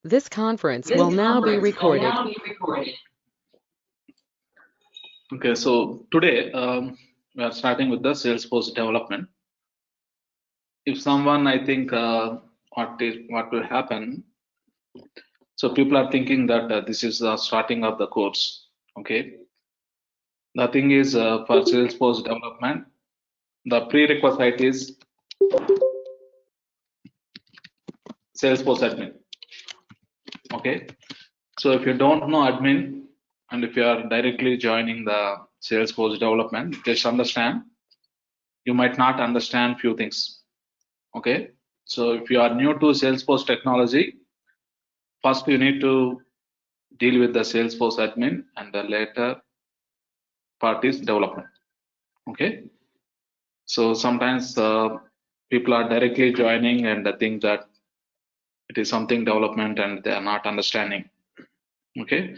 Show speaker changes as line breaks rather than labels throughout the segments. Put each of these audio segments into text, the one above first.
This conference will now be recorded.
Okay, so today we are starting with the Salesforce development. If someone, I think, what will happen? So people are thinking that this is the starting of the course. Okay, the thing is for Salesforce development, the prerequisite is Salesforce admin. Okay, so if you don't know admin and if you are directly joining the Salesforce development, just understand you might not understand few things. Okay, so if you are new to Salesforce technology, first you need to deal with the Salesforce admin, and the later part is development. Okay, so sometimes people are directly joining and they think that it is something development and they are not understanding. Okay,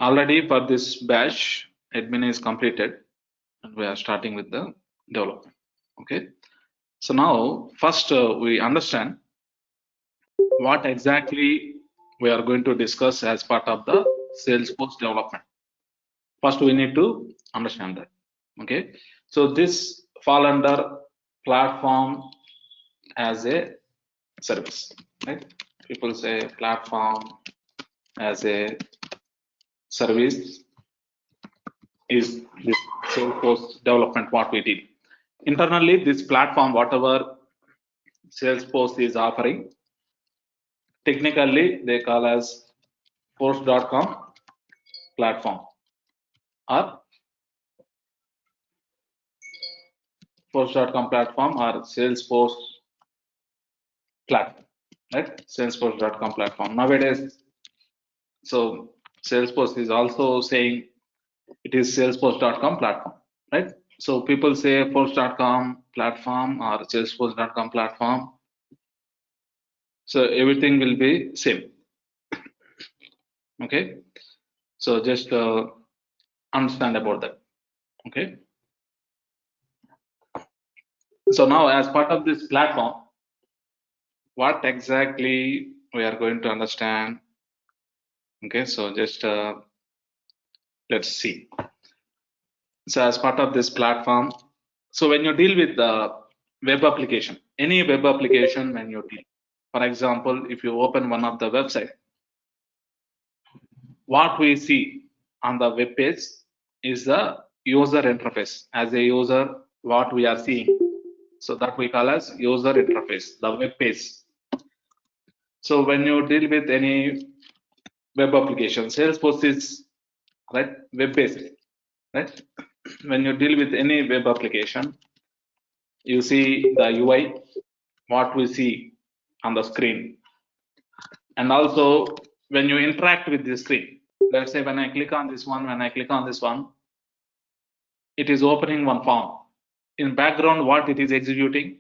already for this batch, admin is completed and we are starting with the development. Okay, so now first we understand what exactly we are going to discuss as part of the Salesforce development. First, we need to understand that. Okay, so this fall under platform as a service, right? People say platform as a service is this Salesforce development what we did. Internally, this platform, whatever Salesforce is offering, technically they call as Force.com platform or Force.com platform or Salesforce platform, right? Salesforce.com platform. Nowadays, so Salesforce is also saying it is Salesforce.com platform, right? So people say Force.com platform or Salesforce.com platform. So everything will be same. Okay. So just understand about that. Okay. So now as part of this platform, what exactly we are going to understand? Okay. So just let's see. So as part of this platform, so when you deal with the web application, any web application, when you deal, for example, if you open one of the website, what we see on the web page is the user interface. As a user, what we are seeing, so that we call as user interface, the web page. So when you deal with any web application, Salesforce is right web based, right? When you deal with any web application, you see the UI, what we see on the screen, and also when you interact with the screen, let's say when I click on this one, it is opening one form. In background, what it is executing,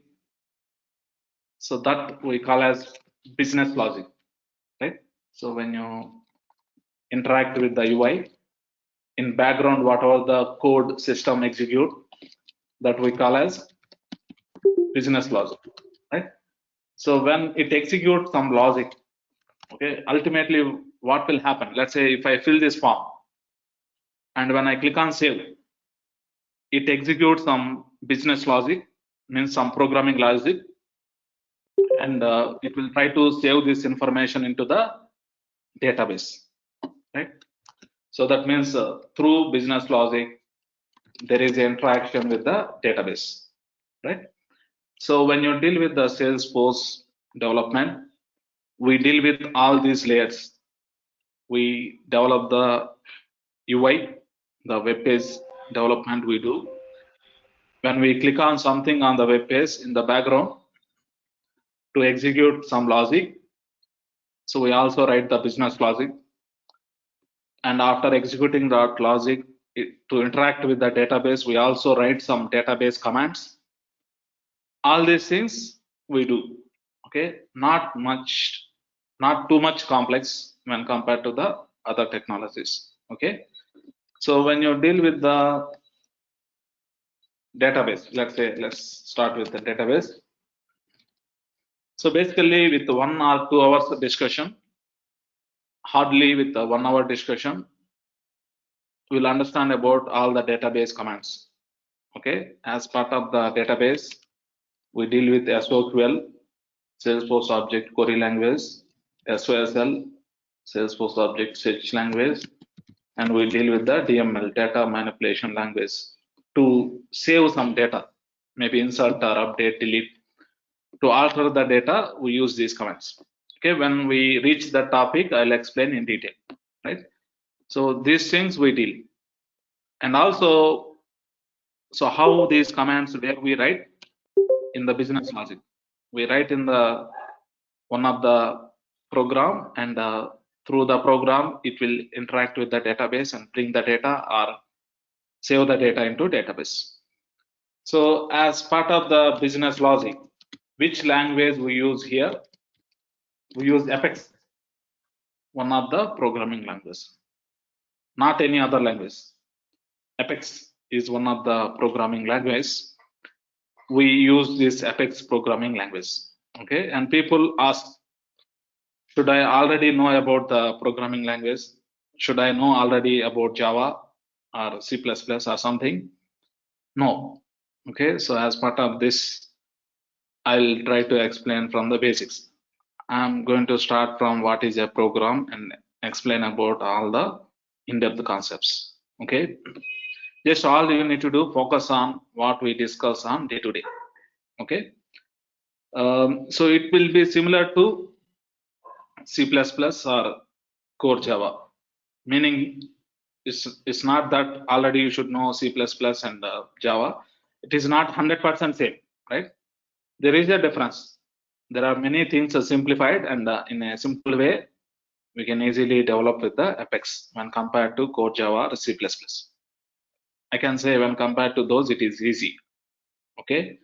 so that we call as business logic, right? So when you interact with the UI, in background, whatever the code system execute, that we call as business logic, right? So when it executes some logic, okay, ultimately what will happen? Let's say if I fill this form and when I click on save, it executes some business logic, means some programming logic, and it will try to save this information into the database, right? So that means through business logic, there is interaction with the database, right? So when you deal with the Salesforce development, we deal with all these layers. We develop the UI, the web page development we do. When we click on something on the web page in the background to execute some logic, so we also write the business logic. And after executing that logic to interact with the database, we also write some database commands. All these things we do. Okay, not too much complex when compared to the other technologies. Okay, so when you deal with the database, let's start with the database. So basically with 1 or 2 hours of discussion, hardly with a 1 hour discussion, we'll understand about all the database commands. Okay, as part of the database, we deal with SOQL, Salesforce Object Query Language, SOSL, Salesforce Object Search Language, and we deal with the DML, Data Manipulation Language, to save some data, maybe insert or update, delete. To alter the data, we use these commands. Okay, when we reach the topic, I'll explain in detail, right? So these things we deal. And also, so how these commands, where we write in the business logic, we write in the one of the program, and through the program it will interact with the database and bring the data or save the data into database. So as part of the business logic, which language we use here? We use Apex, one of the programming languages, not any other language. Apex is one of the programming languages. We use this Apex programming language. Okay, and people ask, should I already know about the programming language? Should I know already about Java or C++ or something? No. Okay, so as part of this, I'll try to explain from the basics. I'm going to start from what is a program and explain about all the in-depth concepts. Okay, just all you need to do, focus on what we discuss on day to day. Okay, so it will be similar to C++ or core Java, meaning it's not that already you should know C++ and Java. It is not 100% same, right? There is a difference. There are many things simplified, and in a simple way, we can easily develop with the Apex when compared to core Java or C++. I can say when compared to those, it is easy. Okay,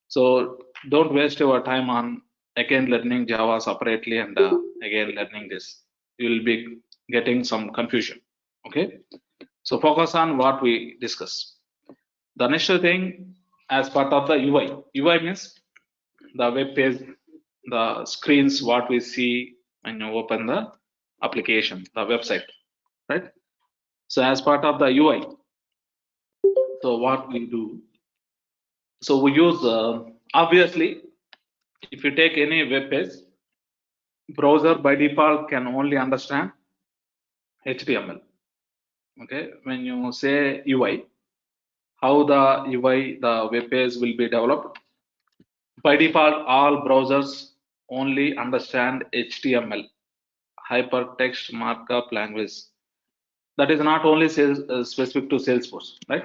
so don't waste your time on again learning Java separately and again learning this. You will be getting some confusion. Okay, so focus on what we discuss. The next thing, as part of the UI. UI means the web page, the screens, what we see when you open the application, the website, right? So as part of the UI, so what we do, so we use obviously, if you take any web page, browser by default can only understand HTML. Okay, when you say UI, how the UI, the web page will be developed? By default, all browsers only understand HTML, hypertext markup language. That is not only specific to Salesforce, right?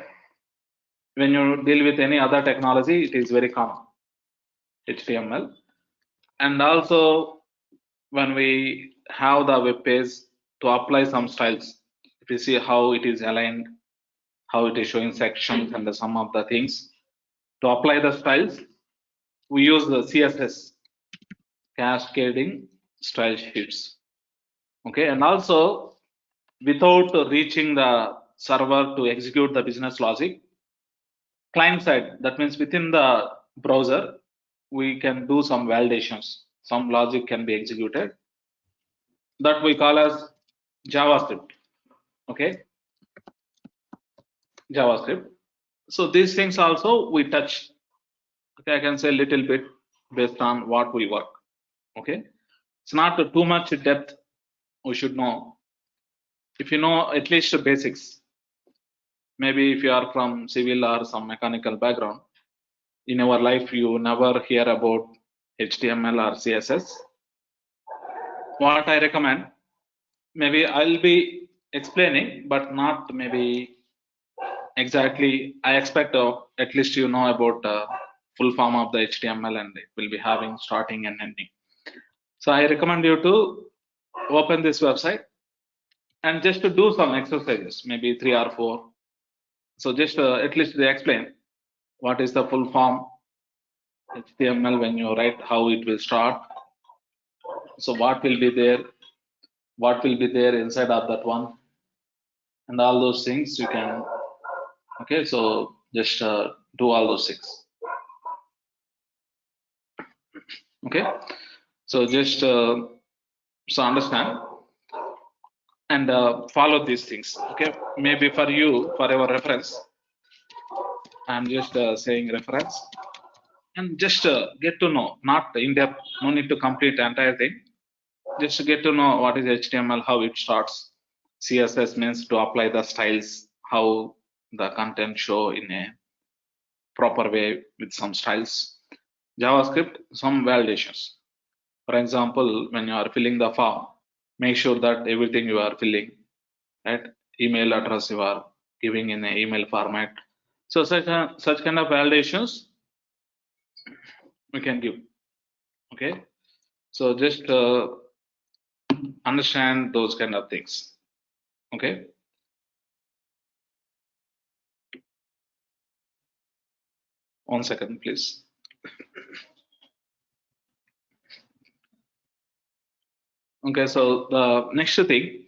When you deal with any other technology, it is very common, HTML. And also, when we have the web page, to apply some styles, if you see how it is aligned, how it is showing sections and some of the things, to apply the styles, we use the CSS, cascading style sheets. Okay, and also without reaching the server to execute the business logic, client side, that means within the browser, we can do some validations. Some logic can be executed. That we call as JavaScript. Okay, JavaScript. So these things also we touch. Okay, I can say a little bit based on what we work. Okay, it's not too much depth. We should know. If you know at least the basics, maybe if you are from civil or some mechanical background, in our life you never hear about HTML or CSS. What I recommend, maybe I'll be explaining, but not maybe exactly. I expect at least you know about full form of the HTML, and it will be having starting and ending. So I recommend you to open this website and just to do some exercises, maybe 3 or 4. So just at least they explain what is the full form HTML when you write, how it will start. So what will be there inside of that one, and all those things you can. Okay, so just do all those things. Okay, so just so understand. and follow these things. Okay, maybe for you, for your reference, I'm just saying reference, and just get to know, not in depth, no need to complete the entire thing. Just to get to know what is HTML, how it starts. CSS means to apply the styles, how the content show in a proper way with some styles. JavaScript, some validations. For example, when you are filling the form, make sure that everything you are filling, right? Email address you are giving in an email format. So such kind of validations we can give. Okay, so just understand those kind of things. Okay. One second, please. Okay, so the next thing,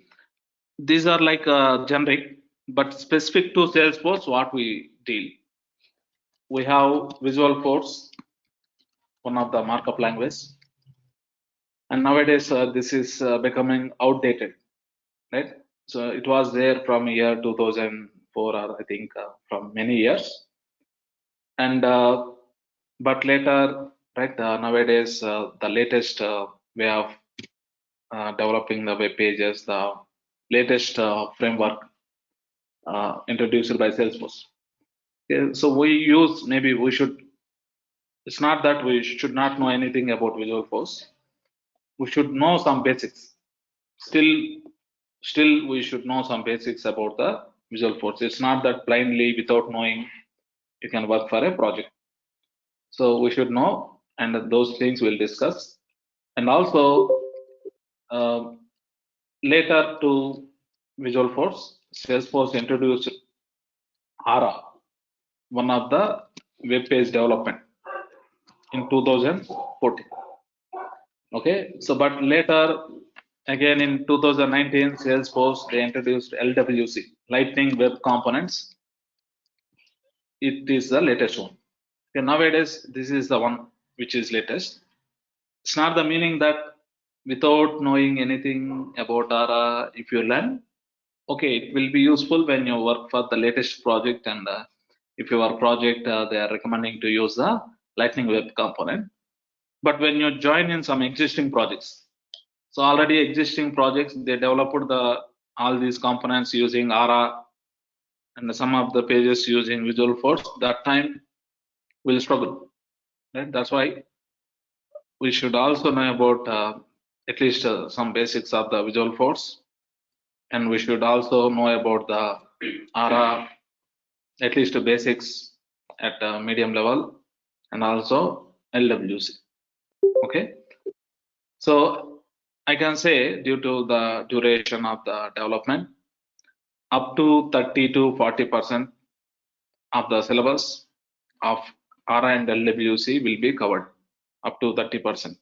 these are like generic, but specific to Salesforce, what we deal. We have Visual Force, one of the markup language, and nowadays this is becoming outdated, right? So it was there from year 2004, or I think from many years, and but later, right? Nowadays, the latest way of developing the web pages, the latest framework introduced by Salesforce. Okay, so we use, maybe we should, it's not that we should not know anything about Visual Force. We should know some basics. Still we should know some basics about the Visual Force. It's not that blindly without knowing you can work for a project. So we should know, and those things we'll discuss. And also later to Visual Force, Salesforce introduced ARA, one of the web page development in 2014. Okay, so but later again in 2019, Salesforce they introduced LWC, Lightning Web Components. It is the latest one. Okay, nowadays this is the one which is latest. It's not the meaning that without knowing anything about ARA, if you learn, okay, it will be useful when you work for the latest project, and if your project they are recommending to use the Lightning Web Component. But when you join in some existing projects, so already existing projects, they developed all these components using ARA, and some of the pages using Visual Force, that time will struggle, right? That's why we should also know about at least some basics of the Visual Force, and we should also know about the ARA, at least the basics at medium level, and also LWC. Okay, so I can say due to the duration of the development, up to 30 to 40% of the syllabus of ARA and LWC will be covered, up to 30%.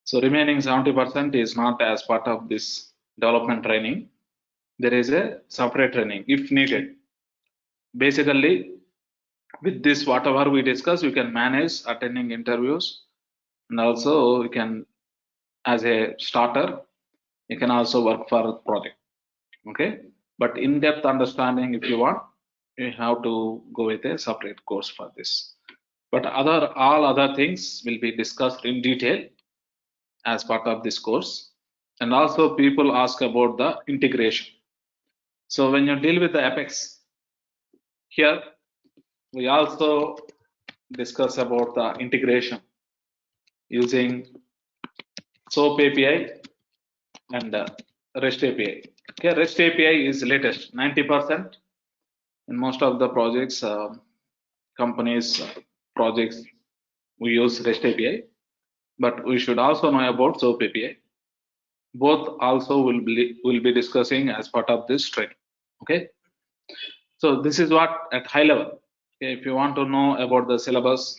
So remaining 70% is not as part of this development training. There is a separate training if needed. Basically, with this, whatever we discuss, you can manage attending interviews, and also you can, as a starter, you can also work for a project. Okay, but in-depth understanding, if you want, you have to go with a separate course for this. But all other things will be discussed in detail as part of this course. And also people ask about the integration. So when you deal with the Apex, here we also discuss about the integration using SOAP API and REST API. Okay, REST API is latest, 90%. In most of the projects, companies, projects, we use REST API, but we should also know about SOAP API. Both also will be discussing as part of this training. Okay, so this is what at high level. Okay, if you want to know about the syllabus,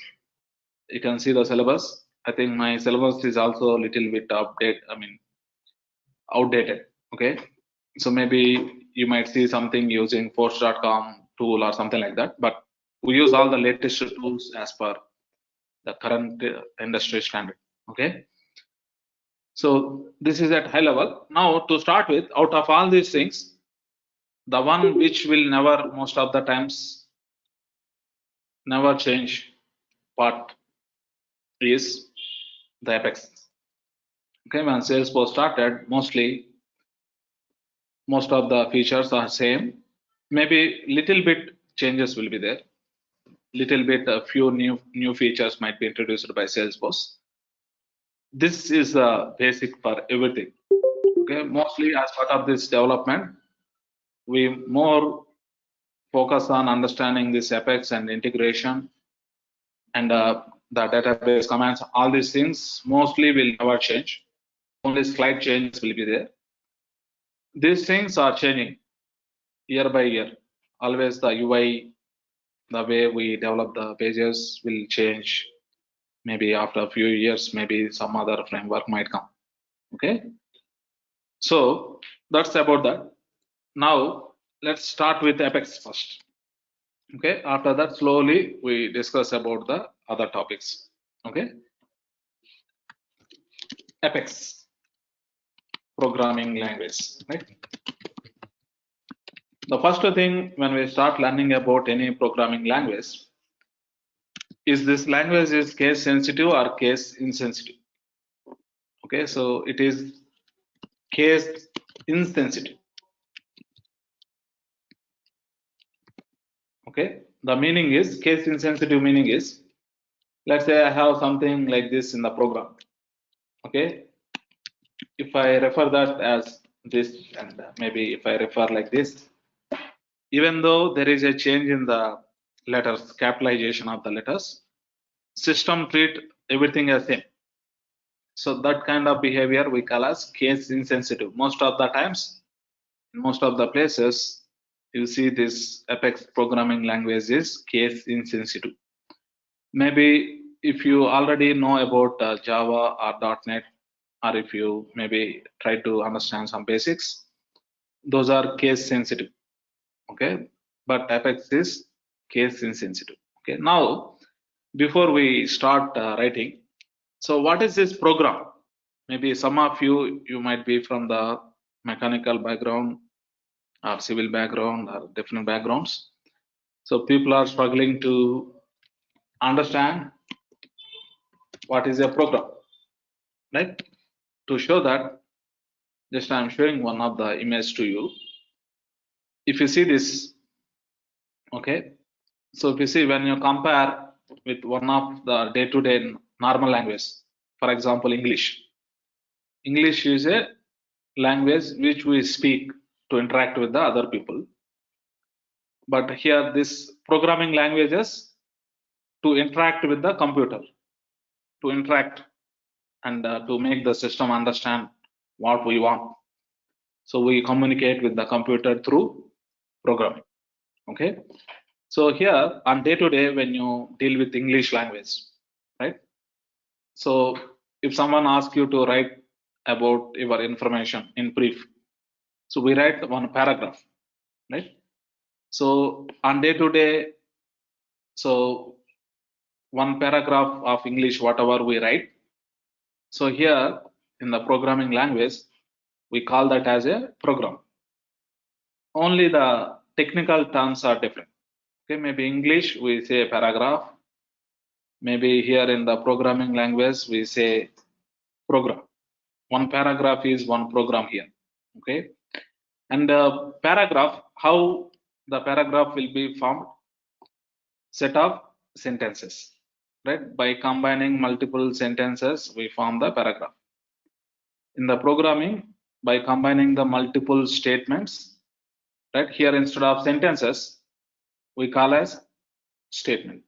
you can see the syllabus. I think my syllabus is also a little bit outdated. Okay, so maybe you might see something using Force.com tool or something like that, but we use all the latest tools as per the current industry standard. Okay, So this is at high level. Now to start with, out of all these things, the one which will never, most of the times, never change part is the Apex. Okay, when Salesforce started, mostly most of the features are same. Maybe little bit changes will be there. Little bit, a few new features might be introduced by Salesforce. This is the basic for everything. Okay, mostly as part of this development, we more focus on understanding this Apex and integration and the database commands. All these things mostly will never change. Only slight changes will be there. These things are changing year by year. Always the UI, the way we develop the pages will change. Maybe after a few years, maybe some other framework might come. Okay, so that's about that. Now let's start with Apex first. Okay, after that slowly we discuss about the other topics. Okay, Apex programming language, right? The first thing when we start learning about any programming language is this language is case sensitive or case insensitive. Okay, so it is case insensitive. Okay, the meaning is case insensitive meaning is, let's say I have something like this in the program. Okay, if I refer that as this, and maybe if I refer like this, even though there is a change in the letters, capitalization of the letters, system treat everything as same. So that kind of behavior we call as case insensitive. Most of the times, in most of the places, you see this Apex programming language is case insensitive. Maybe if you already know about Java or .NET, or if you maybe try to understand some basics, those are case sensitive. Okay, but Apex is case insensitive. Okay, now before we start writing, so what is this program? Maybe some of you might be from the mechanical background or civil background or different backgrounds. So people are struggling to understand what is a program, right? To show that, just I'm showing one of the image to you. If you see this, okay, so if you see when you compare with one of the day-to-day normal language, for example, English. English is a language which we speak to interact with the other people. But here this programming languages to interact with the computer, to interact and to make the system understand what we want. So we communicate with the computer through programming. Okay. So here on day to day, when you deal with English language, right? So if someone asks you to write about your information in brief, so we write one paragraph, right? So on day to day, so one paragraph of English, whatever we write. So here in the programming language, we call that as a program. Only the technical terms are different. Okay, maybe English we say paragraph. Maybe here in the programming language we say program. One paragraph is one program here. Okay, and the paragraph, how the paragraph will be formed? Set of sentences, right? By combining multiple sentences, we form the paragraph. In the programming, by combining the multiple statements, right? Here instead of sentences, we call as statement.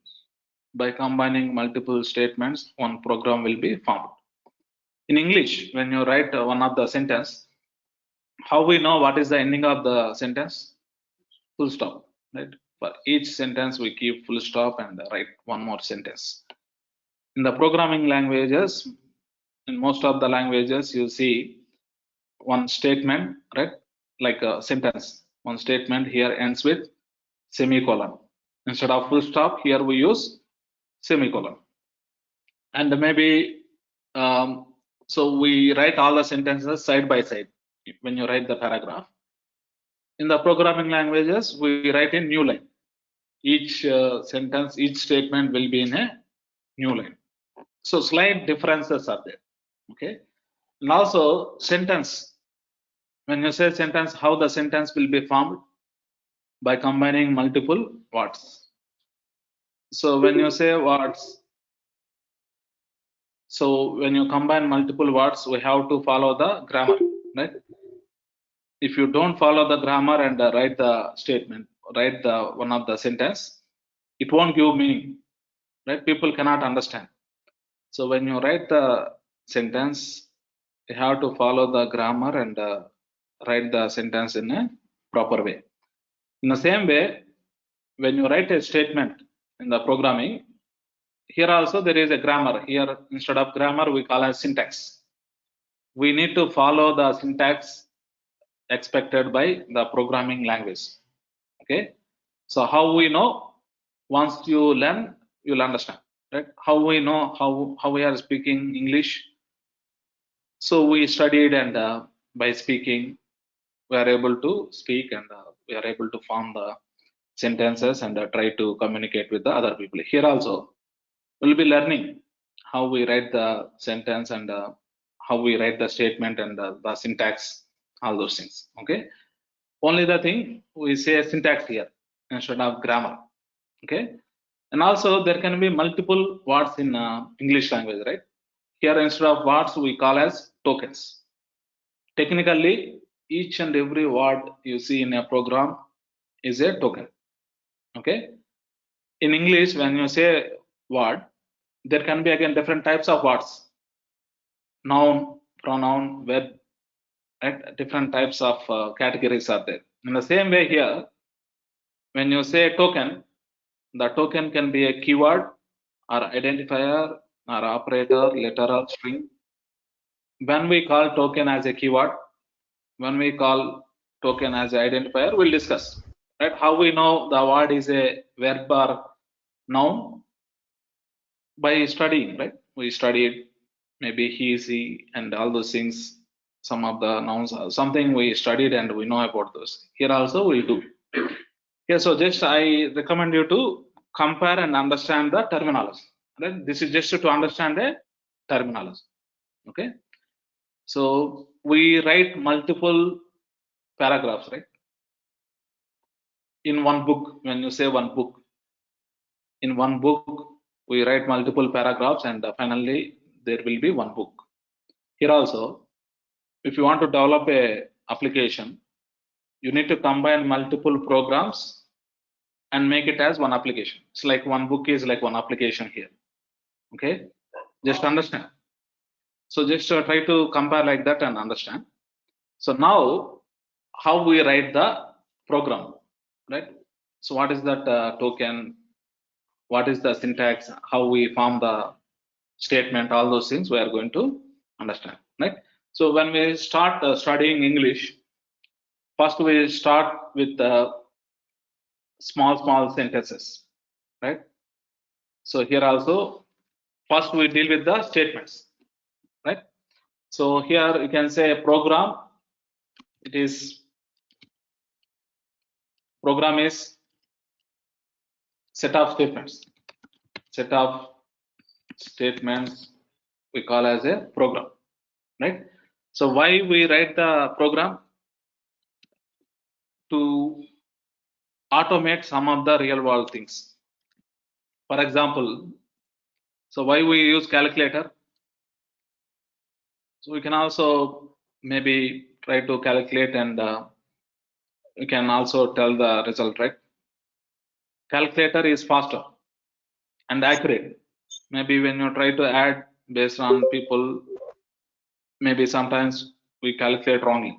By combining multiple statements, one program will be formed. In English, when you write one of the sentence, how we know what is the ending of the sentence? Full stop, right? For each sentence, we keep full stop and write one more sentence. In the programming languages, in most of the languages, you see one statement, right? Like a sentence, one statement here ends with semicolon. Instead of full stop, here we use semicolon. And maybe So we write all the sentences side by side when you write the paragraph. In the programming languages, we write in new line. Each sentence, each statement will be in a new line. So slight differences are there. Okay. And also sentence. When you say sentence, how the sentence will be formed? By combining multiple words. So when you say words, so when you combine multiple words, we have to follow the grammar, right? If you don't follow the grammar and write the statement, write the one of the sentence, it won't give meaning, right? People cannot understand. So when you write the sentence, you have to follow the grammar and write the sentence in a proper way. In the same way, when you write a statement in the programming, here also there is a grammar. Here instead of grammar, we call as syntax. We need to follow the syntax expected by the programming language. Okay. So how we know? Once you learn, you'll understand, right? How we know how we are speaking English? So we studied, and by speaking, we are able to speak, and we are able to form the sentences and try to communicate with the other people. Here also, we'll be learning how we write the sentence and how we write the statement and the syntax, all those things. Okay. Only the thing we say syntax here instead of grammar. Okay. And also there can be multiple words in English language, right? Here instead of words we call as tokens. Technically, each and every word you see in a program is a token. Okay. In English, when you say word, there can be again different types of words. Noun, pronoun, verb, right? Different types of categories are there. In the same way here, when you say token, the token can be a keyword or identifier or operator, letter or string. When we call token as a keyword, when we call token as an identifier, we'll discuss, right? How we know the word is a verb or noun? By studying, right? We studied maybe he, she, and all those things. Some of the nouns are something we studied and we know about those. Here also we'll do. Okay, so just I recommend you to compare and understand the terminology. Right? This is just to understand the terminology. Okay. So we write multiple paragraphs, right? In one book, when you say one book, in one book, we write multiple paragraphs and finally there will be one book. Here also, if you want to develop a application, you need to combine multiple programs and make it as one application. It's like one book is like one application here. Okay, just understand. So just try to compare like that and understand. So now, how we write the program, right? So what is that token? What is the syntax? How we form the statement? All those things we are going to understand, right? So when we start studying English, first we start with small sentences, right? So here also, first we deal with the statements, right? So here you can say program. It is program is set of statements. Set of statements we call as a program, right? So why we write the program? To automate some of the real world things. For example, so why we use calculator? So we can also maybe try to calculate and we can also tell the result, right? Calculator is faster and accurate. Maybe when you try to add based on people, maybe sometimes we calculate wrongly.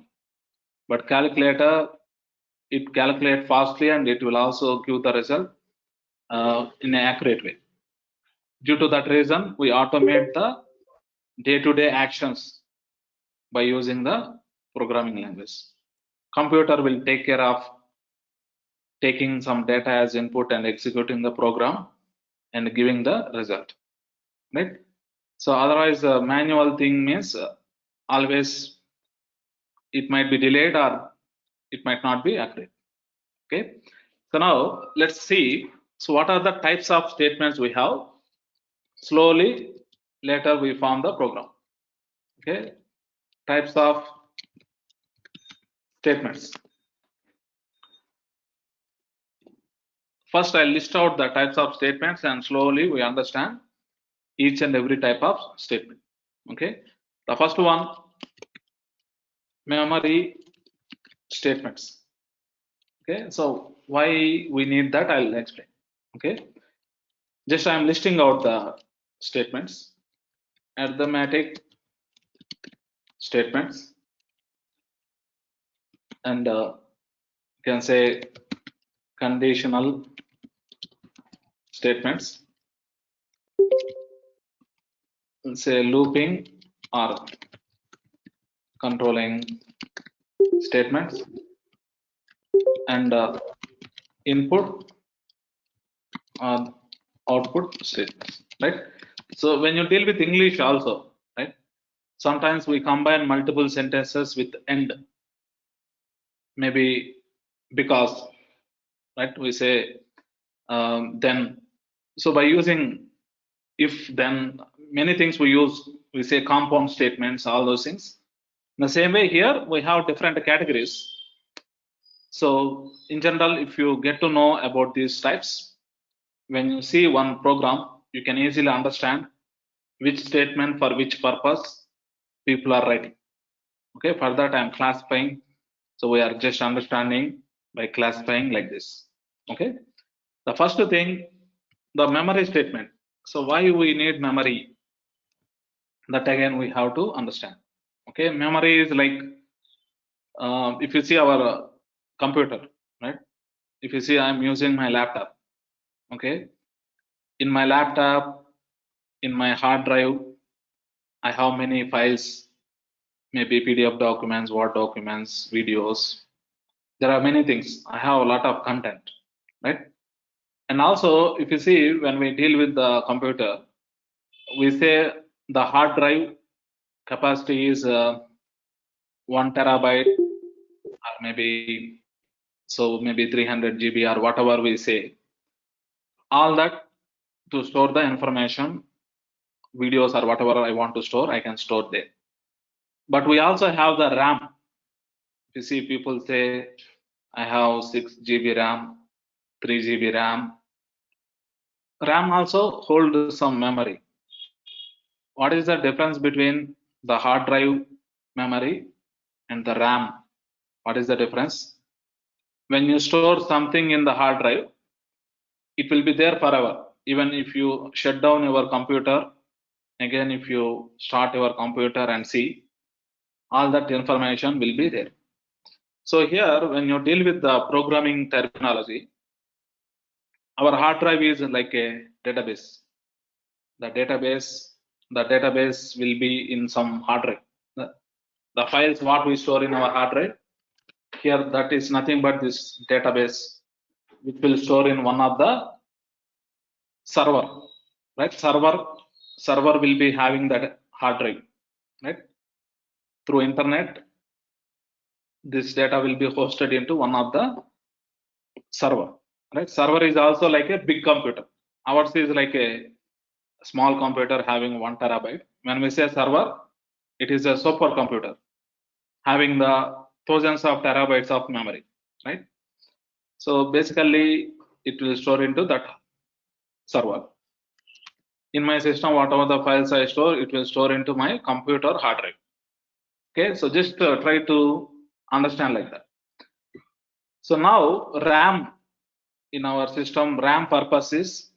But calculator, it calculates fastly and it will also give the result in an accurate way. Due to that reason, we automate the day-to-day actions by using the programming language. Computer will take care of taking some data as input and executing the program and giving the result, right? So otherwise, manual thing means always it might be delayed or it might not be accurate. Okay. So now let's see. So what are the types of statements we have? Slowly, later we form the program. Okay. Types of statements. First, I'll list out the types of statements and slowly we understand each and every type of statement. Okay. The first one, memory statements. Okay. So why we need that, I'll explain. Okay. Just I'm listing out the statements. Arithmetic statements, and you can say conditional statements, say looping or controlling statements, and input or output statements, right? So when you deal with English also, right, sometimes we combine multiple sentences with and, maybe because, right, we say then. So by using if, then, many things we use, we say compound statements, all those things. In the same way here, we have different categories. So in general, if you get to know about these types, when you see one program, you can easily understand which statement for which purpose people are writing. Okay, for that I'm classifying. So we are just understanding by classifying like this. Okay, the first thing, the memory statement. So why we need memory? That again we have to understand. Okay, memory is like if you see our computer, right? If you see I'm using my laptop. Okay, in my laptop, in my hard drive, I have many files, maybe PDF documents, Word documents, videos. There are many things. I have a lot of content, right? And also, if you see, when we deal with the computer, we say the hard drive capacity is 1 terabyte, or maybe 300 GB or whatever we say. All that to store the information, videos or whatever I want to store, I can store there. But we also have the RAM. You see, people say I have 6 GB RAM, 3 GB RAM. RAM also holds some memory. What is the difference between the hard drive memory and the RAM? What is the difference? When you store something in the hard drive, it will be there forever. Even if you shut down your computer, again, if you start your computer and see, all that information will be there. So here, when you deal with the programming terminology, our hard drive is like a database. The database will be in some hard drive. The files what we store in our hard drive, here that is nothing but this database, which will store in one of the server, right? Server will be having that hard drive, right? Through internet, this data will be hosted into one of the server, right? Server is also like a big computer. Ours is like a small computer having 1 terabyte. When we say server, it is a supercomputer having the thousands of terabytes of memory, right? So basically, it will store into that server. In my system, whatever the files I store, it will store into my computer hard drive. Okay, so just try to understand like that. So now RAM in our system, RAM purpose is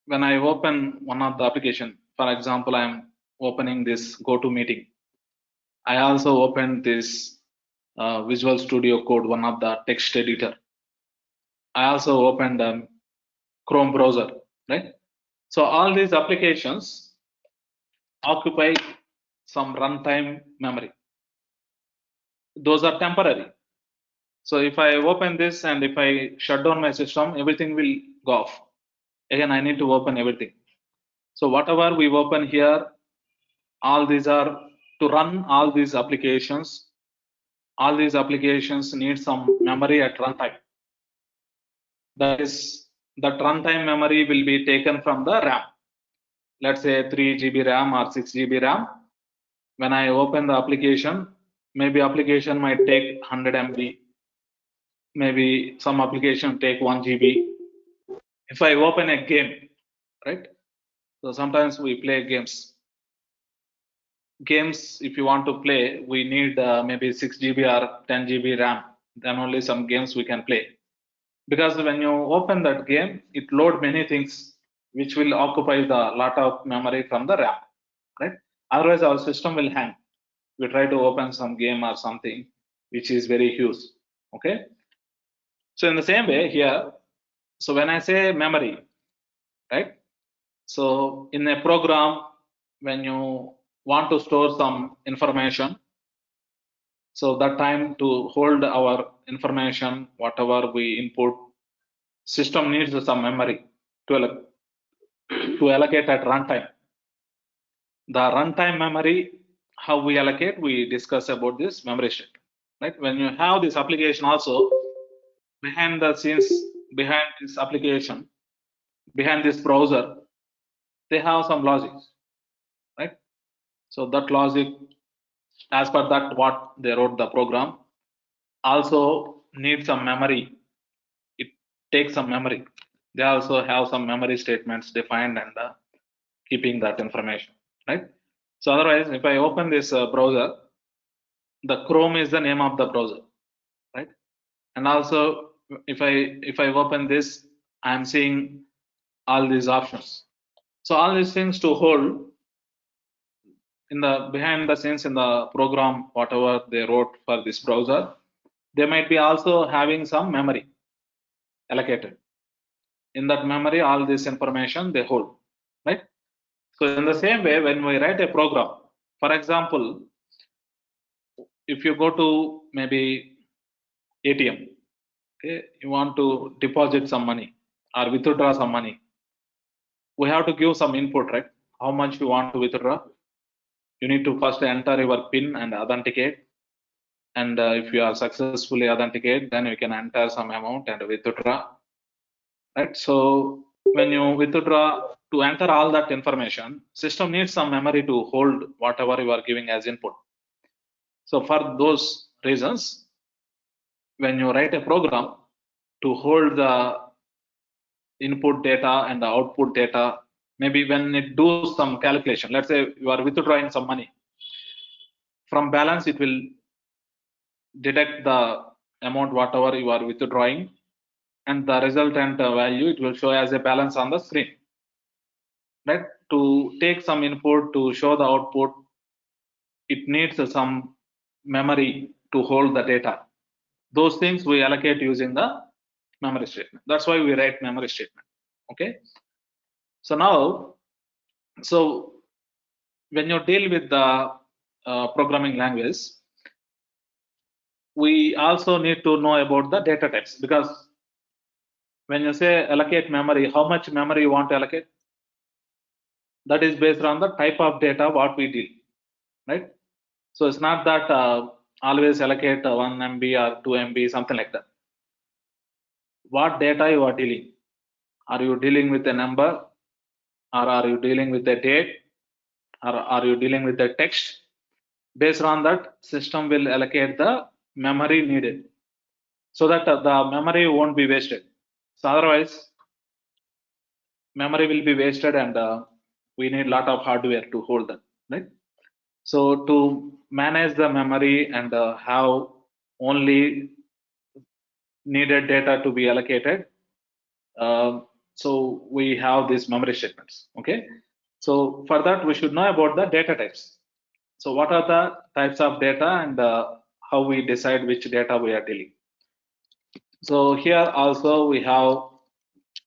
when I open one of the application. For example, I am opening this GoToMeeting. I also opened this Visual Studio Code, one of the text editor. I also opened Chrome browser, right? So all these applications occupy some runtime memory. Those are temporary. So if I open this and if I shut down my system, everything will go off. Again, I need to open everything. So whatever we open here, all these are to run all these applications. All these applications need some memory at runtime. That is, that runtime memory will be taken from the RAM. Let's say 3 GB RAM or 6 GB RAM. When I open the application, maybe application might take 100 MB. Maybe some application take 1 GB. If I open a game, right? So sometimes we play games. Games, if you want to play, we need maybe 6 GB or 10 GB RAM. Then only some games we can play. Because when you open that game, it load many things which will occupy the lot of memory from the RAM, right? Otherwise, our system will hang. We try to open some game or something which is very huge. Okay. So in the same way here, so when I say memory, right? So in a program, when you want to store some information, so that time to hold our information, whatever we input, system needs some memory to allocate at runtime. The runtime memory, how we allocate, we discuss about this memory statement, right? When you have this application also, behind the scenes, behind this application, behind this browser, they have some logic, right? So that logic, as per that what they wrote the program, also needs some memory. It takes some memory. They also have some memory statements defined and keeping that information, right? So otherwise, if I open this browser, the Chrome is the name of the browser, right? And also, if I open this, I'm seeing all these options. So all these things to hold in the behind the scenes in the program, whatever they wrote for this browser, they might be also having some memory allocated. In that memory, all this information they hold, right? So in the same way, when we write a program, for example, if you go to maybe ATM, okay, you want to deposit some money or withdraw some money, we have to give some input, right? How much you want to withdraw? You need to first enter your PIN and authenticate. And if you are successfully authenticate, then you can enter some amount and withdraw, right? So when you withdraw, to enter all that information, system needs some memory to hold whatever you are giving as input. So for those reasons, when you write a program to hold the input data and the output data, maybe when it does some calculation, let's say you are withdrawing some money from balance, it will detect the amount whatever you are withdrawing, and the resultant value it will show as a balance on the screen, right? To take some input to show the output, it needs some memory to hold the data. Those things we allocate using the memory statement. That's why we write memory statement. Okay. So now, so when you deal with the programming language, we also need to know about the data types, because when you say allocate memory, how much memory you want to allocate, that is based on the type of data what we deal, right? So it's not that always allocate 1 MB or 2 MB, something like that. What data you are dealing? Are you dealing with a number, or are you dealing with a date, or are you dealing with a text? Based on that, system will allocate the memory needed, so that the memory won't be wasted. So otherwise, memory will be wasted, and we need a lot of hardware to hold them, right? So to manage the memory and have only needed data to be allocated, so we have these memory statements. Okay, so for that we should know about the data types. So what are the types of data, and how we decide which data we are dealing. So here also we have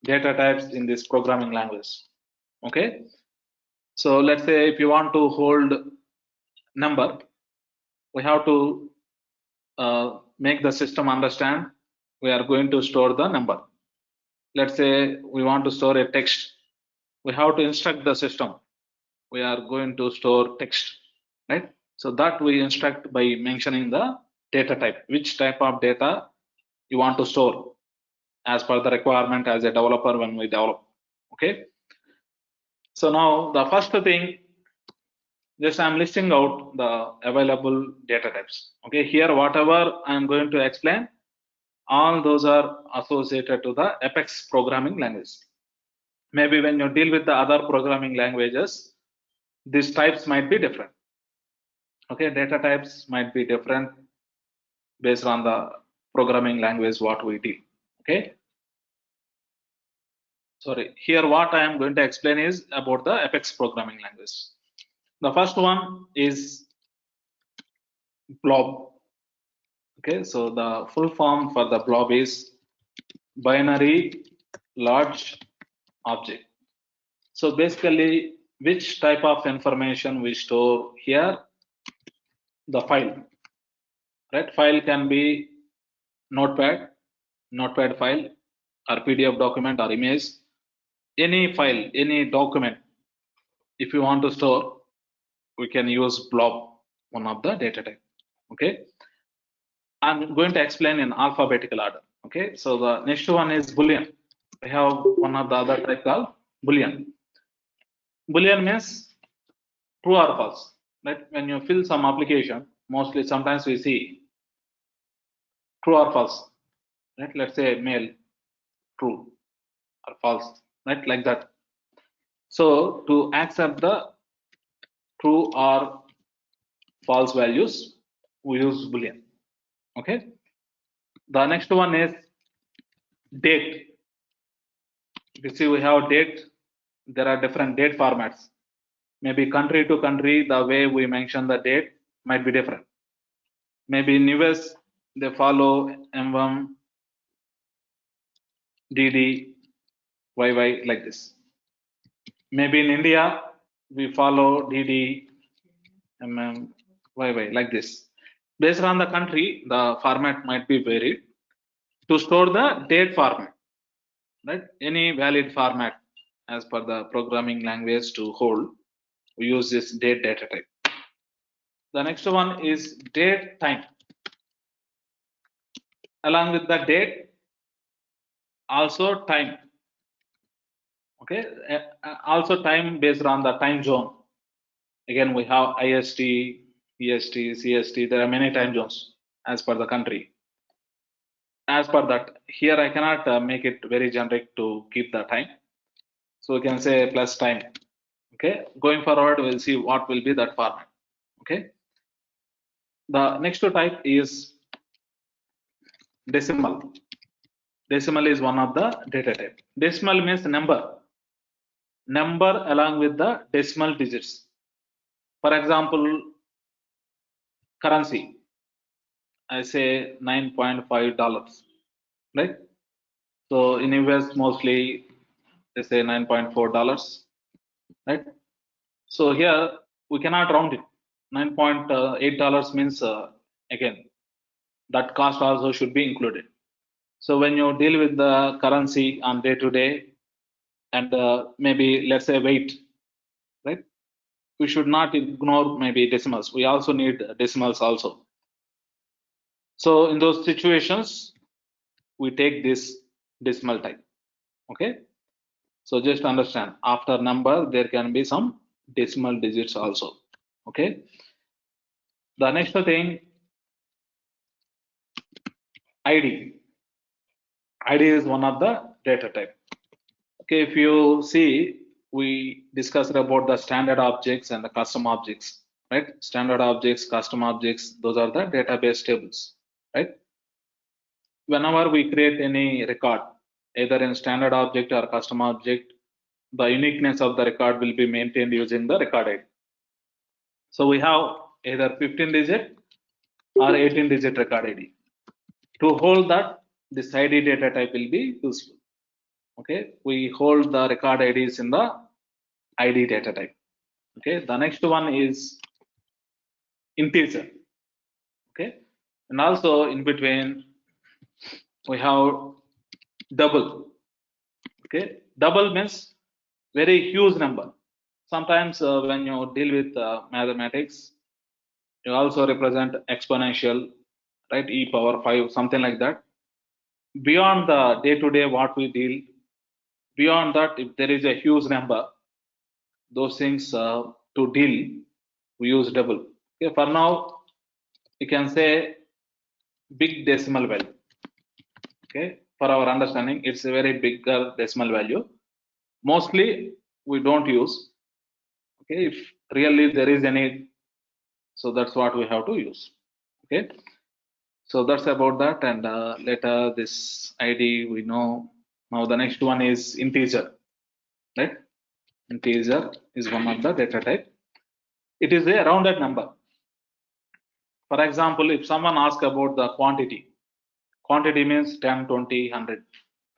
data types in this programming language. Okay, so let's say if you want to hold number, we have to make the system understand we are going to store the number. Let's say we want to store a text, we have to instruct the system we are going to store text, right? So that we instruct by mentioning the data type, which type of data you want to store as per the requirement as a developer when we develop. Okay. So now the first thing, just I'm listing out the available data types. Okay, here whatever I'm going to explain, all those are associated to the Apex programming language. Maybe when you deal with the other programming languages, these types might be different. Okay, data types might be different based on the programming language what we deal. Okay. Sorry, here what I am going to explain is about the Apex programming language. The first one is blob. Okay, so the full form for the blob is binary large object. So basically, which type of information we store here? The file, right? File can be notepad file, or PDF document, or image. Any file, any document, if you want to store, we can use blob, one of the data type. Okay, I'm going to explain in alphabetical order. Okay, so the next one is boolean. We have one of the other type called boolean. Boolean means true or false. Right? When you fill some application, mostly sometimes we see true or false. Right? Let's say mail, true or false. Right? Like that. So to accept the true or false values, we use boolean. Okay. The next one is date. You see, we have date. There are different date formats. Maybe country to country, the way we mention the date might be different. Maybe in US, they follow MM, DD, YY like this. Maybe in India, we follow DD, MM, YY like this. Based on the country, the format might be varied. To store the date format, right? Any valid format as per the programming language to hold, we use this date data type. The next one is date time. Along with the date, also time. Okay, also time based on the time zone. Again, we have IST, EST, CST. There are many time zones as per the country. As per that, here I cannot make it very generic to keep the time. So we can say plus time. Okay, going forward, we'll see what will be that format. Okay, the next type is decimal. Decimal is one of the data type. Decimal means number along with the decimal digits. For example, currency, I say $9.5, right? So in US, mostly they say $9.4, right? So here we cannot round it. $9.8 means again that cost also should be included. So when you deal with the currency on day to day, and maybe let's say weight, right? We should not ignore maybe decimals. We also need decimals also. So in those situations, we take this decimal type. Okay. So just understand, after number, there can be some decimal digits also. Okay. The next thing, ID. ID is one of the data type. Okay. If you see, we discussed about the standard objects and the custom objects, right? Standard objects, custom objects, those are the database tables, right? Whenever we create any record, either in standard object or custom object, the uniqueness of the record will be maintained using the record ID. So we have either 15-digit or 18-digit record ID. To hold that, this ID data type will be useful. Okay, we hold the record IDs in the ID data type. Okay, the next one is integer. Okay, and also in between we have double. Okay, double means very huge number. Sometimes when you deal with mathematics, you also represent exponential, right? E power 5, something like that. Beyond the day-to-day what we deal, beyond that, if there is a huge number, those things to deal, we use double. Okay, for now, you can say big decimal value. Okay, for our understanding, it's a very big decimal value. Mostly we don't use. Okay, if really there is any, so that's what we have to use. Okay, so that's about that. And later this ID we know. Now the next one is integer, right? Integer is one of the data type. It is a rounded number. For example, if someone asks about the quantity, quantity means 10, 20, 100,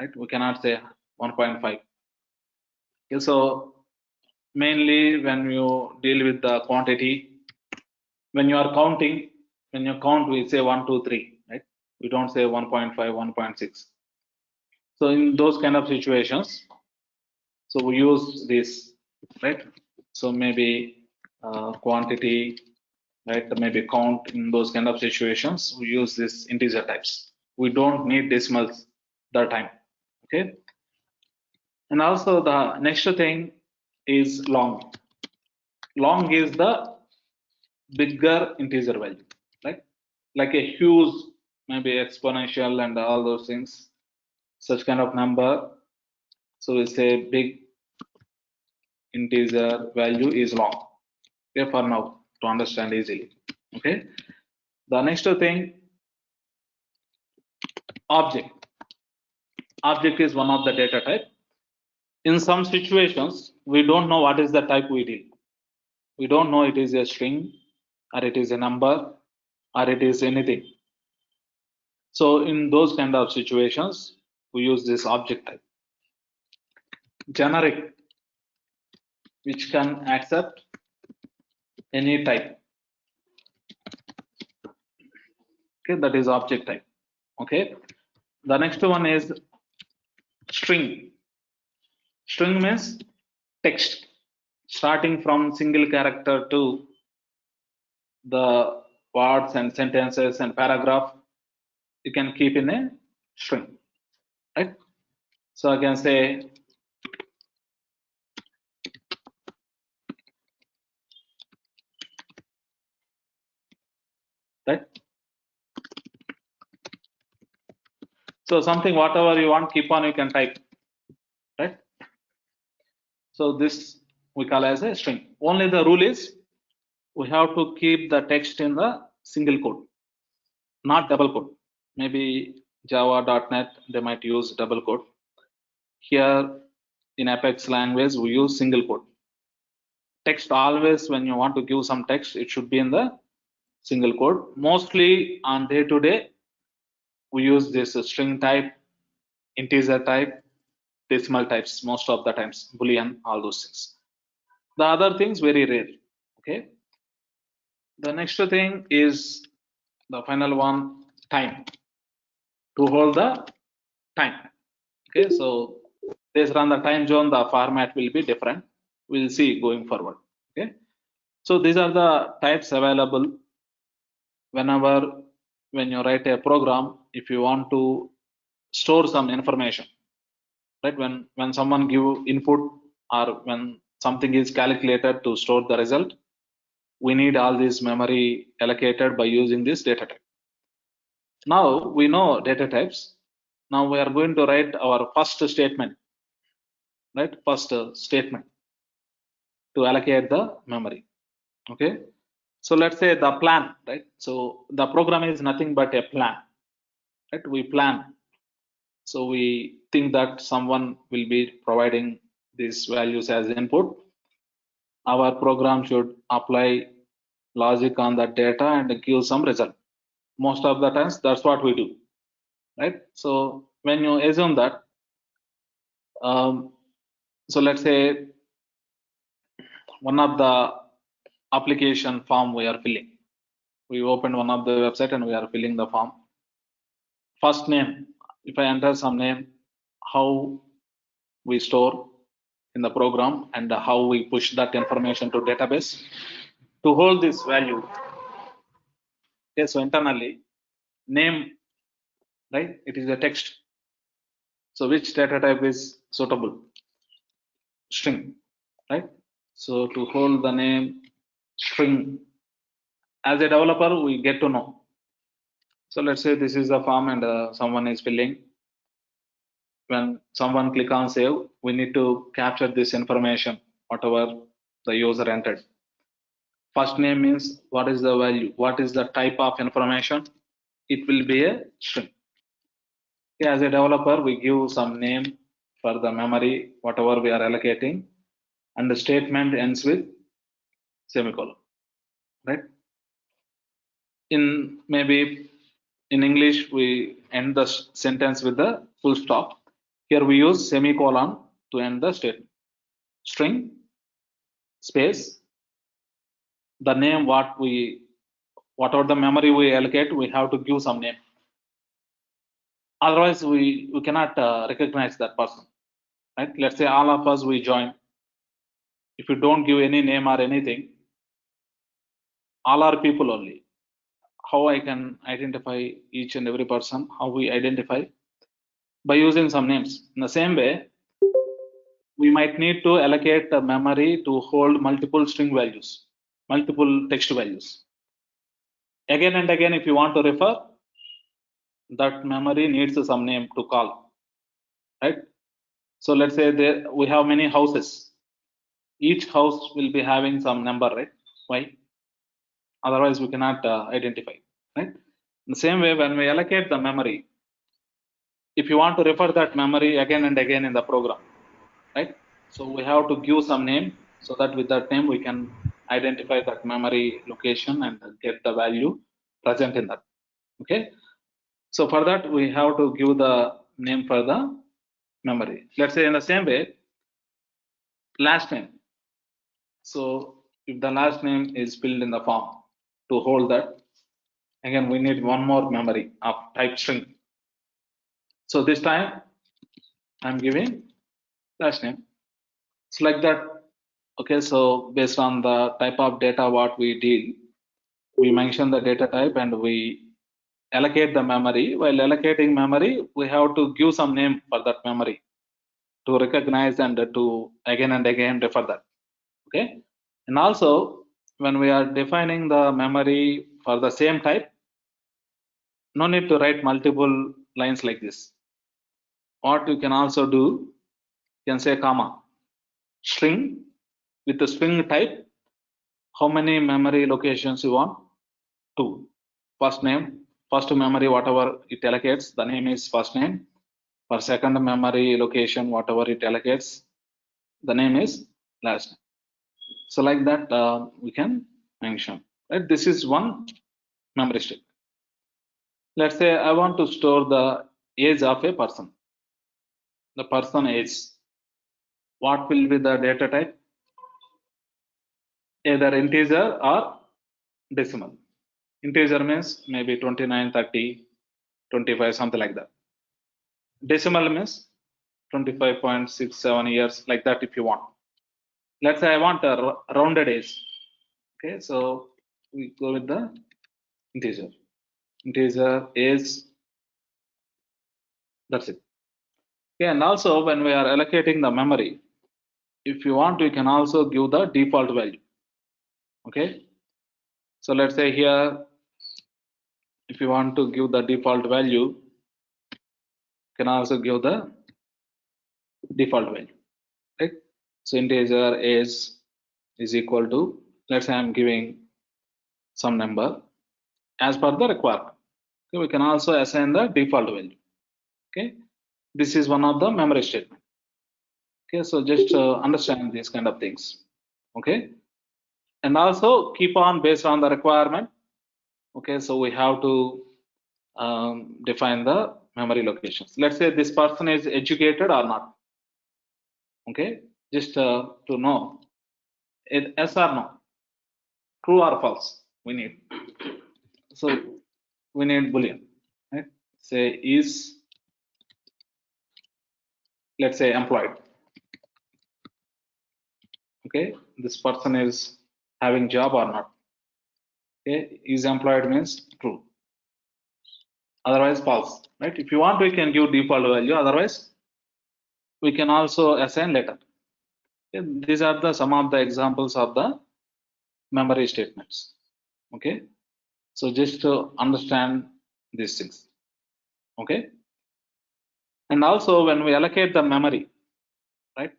right? We cannot say 1.5. Okay, so mainly when you deal with the quantity, when you are counting, when you count, we say 1, 2, 3, right? We don't say 1.5, 1.6. So in those kind of situations, so we use this, right? So maybe quantity, right? Maybe count. In those kind of situations, we use this integer types. We don't need decimals that time. Okay. And also the next thing is long. Long is the bigger integer value, right? Like a huge, maybe exponential and all those things, such kind of number. So we say big integer value is long. Okay, for now to understand easily. Okay. The next thing, object. Object is one of the data type. In some situations, we don't know what is the type we deal. We don't know it is a string or it is a number or it is anything. So in those kind of situations, we use this object type. Generic, which can accept any type. Okay, that is object type. Okay. The next one is string. String means text, starting from single character to the words and sentences and paragraph, you can keep in a string, right? So I can say right. So something whatever you want, keep on, you can type, right? So this we call as a string. Only the rule is we have to keep the text in the single quote, not double quote. Maybe Java.NET they might use double quote. Here in Apex language we use single quote. Text always when you want to give some text, it should be in the single quote. Mostly on day to day, we use this string type, integer type, decimal types most of the times, boolean, all those things. The other things very rare. Okay. The next thing is the final one, time. To hold the time. Okay. So based on the time zone, the format will be different. We'll see going forward. Okay. So these are the types available whenever when you write a program, if you want to store some information, right? When someone give input or when something is calculated to store the result, we need all this memory allocated by using this data type. Now we know data types. Now we are going to write our first statement, right? First statement to allocate the memory. Okay. So let's say the plan, right? So the program is nothing but a plan, right? We plan. So we think that someone will be providing these values as input. Our program should apply logic on that data and give some result. Most of the times that's what we do, right? So when you assume that, so let's say one of the application form we are filling. We opened one of the website and we are filling the form. First name, if I enter some name, how we store in the program and how we push that information to database to hold this value. Okay, so internally, name, right? It is a text. So which data type is suitable? String, right? So to hold the name string, as a developer, we get to know. So let's say this is a form and someone is filling. When someone click on save, we need to capture this information, whatever the user entered. First name means what is the value, what is the type of information? It will be a string. Okay, as a developer, we give some name for the memory, whatever we are allocating, and the statement ends with semicolon, right? In maybe in English, we end the sentence with the full stop. Here we use semicolon to end the statement. String, space, the name whatever the memory we allocate, we have to give some name. Otherwise, we cannot recognize that person, right? Let's say all of us, we join. If you don't give any name or anything, all are people only. How I can identify each and every person? How we identify? By using some names. In the same way, we might need to allocate the memory to hold multiple string values, multiple text values. Again and again, if you want to refer, that memory needs some name to call, right? So let's say we have many houses. Each house will be having some number, right? Why? Otherwise, we cannot identify, right? In the same way, when we allocate the memory, if you want to refer that memory again and again in the program, right? So we have to give some name so that with that name we can identify that memory location and get the value present in that. Okay. So for that we have to give the name for the memory. Let's say in the same way, last name. So if the last name is filled in the form, to hold that, again we need one more memory of type string. So this time I'm giving last name. It's like that. Okay, so based on the type of data what we deal, we mention the data type and we allocate the memory. While allocating memory, we have to give some name for that memory to recognize and to again and again refer that. Okay, and also when we are defining the memory for the same type, no need to write multiple lines like this. What you can also do, you can say comma, string with the string type. How many memory locations you want? 2. First name, first memory, whatever it allocates, the name is first name. For second memory location, whatever it allocates, the name is last name. So like that, we can mention, right? This is one memory stick. Let's say I want to store the age of a person. The person age. What will be the data type? Either integer or decimal. Integer means maybe 29, 30, 25, something like that. Decimal means 25.67 years, like that if you want. Let's say I want a rounded age. Okay, so we go with the integer. Integer is, that's it. Okay, and also when we are allocating the memory, if you want, you can also give the default value. Okay, so let's say here, if you want to give the default value, you can also give the default value, right? So integer is equal to, let's say I'm giving some number as per the requirement. Okay, we can also assign the default value. Okay, this is one of the memory statement. Okay, so just understand these kind of things. Okay, and also keep on based on the requirement. Okay, so we have to define the memory locations. Let's say this person is educated or not. Okay, just to know, yes or no, true or false, we need. So we need boolean, right? Say is, let's say employed. Okay, this person is having job or not. Okay, is employed means true. Otherwise false, right? If you want, we can give default value. Otherwise, we can also assign letter. Okay, these are the some of the examples of the memory statements. Okay, so just to understand these things. Okay, and also when we allocate the memory, right?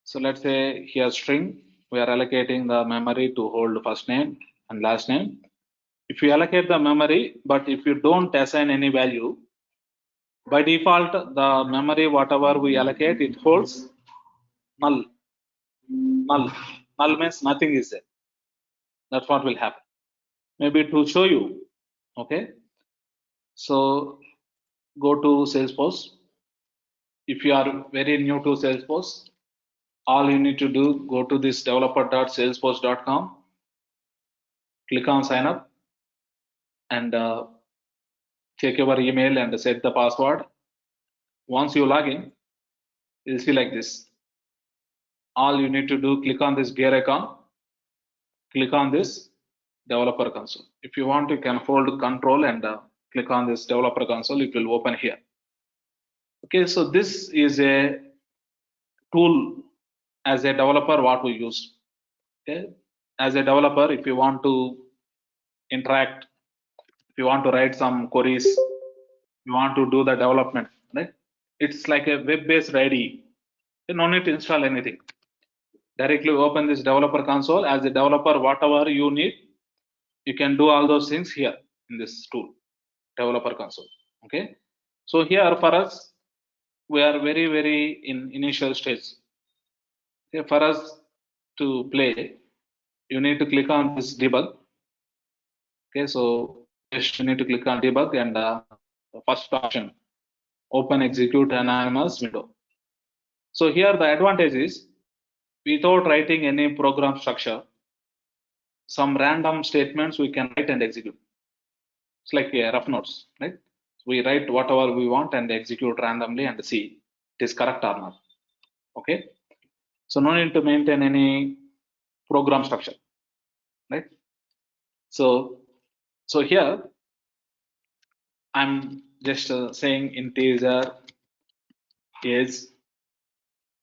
So let's say here string, we are allocating the memory to hold first name and last name. If you allocate the memory, but if you don't assign any value, by default, the memory, whatever we allocate, it holds null. Null. Null means nothing is there. That's what will happen. Maybe to show you. Okay. So go to Salesforce. If you are very new to Salesforce, all you need to do, go to this developer.salesforce.com, click on sign up, and check your email and set the password. Once you log in, you'll see like this. All you need to do, click on this gear icon, click on this developer console. If you want, you can hold control and click on this developer console. It will open here. Okay, so this is a tool as a developer what we use. Okay, as a developer, if you want to interact, if you want to write some queries, you want to do the development, right? It's like a web-based IDE. You don't need to install anything. Directly open this developer console. As a developer, whatever you need, you can do all those things here in this tool, developer console. Okay, so here for us, we are very in initial stage. Okay, for us to play, you need to click on this debug. Okay, so just you need to click on debug and the first option, open execute anonymous window. So here the advantage is, without writing any program structure, some random statements we can write and execute. It's like a rough notes, right? We write whatever we want and execute randomly and see it is correct or not. Okay, so no need to maintain any program structure, right? So here I'm just saying integer is,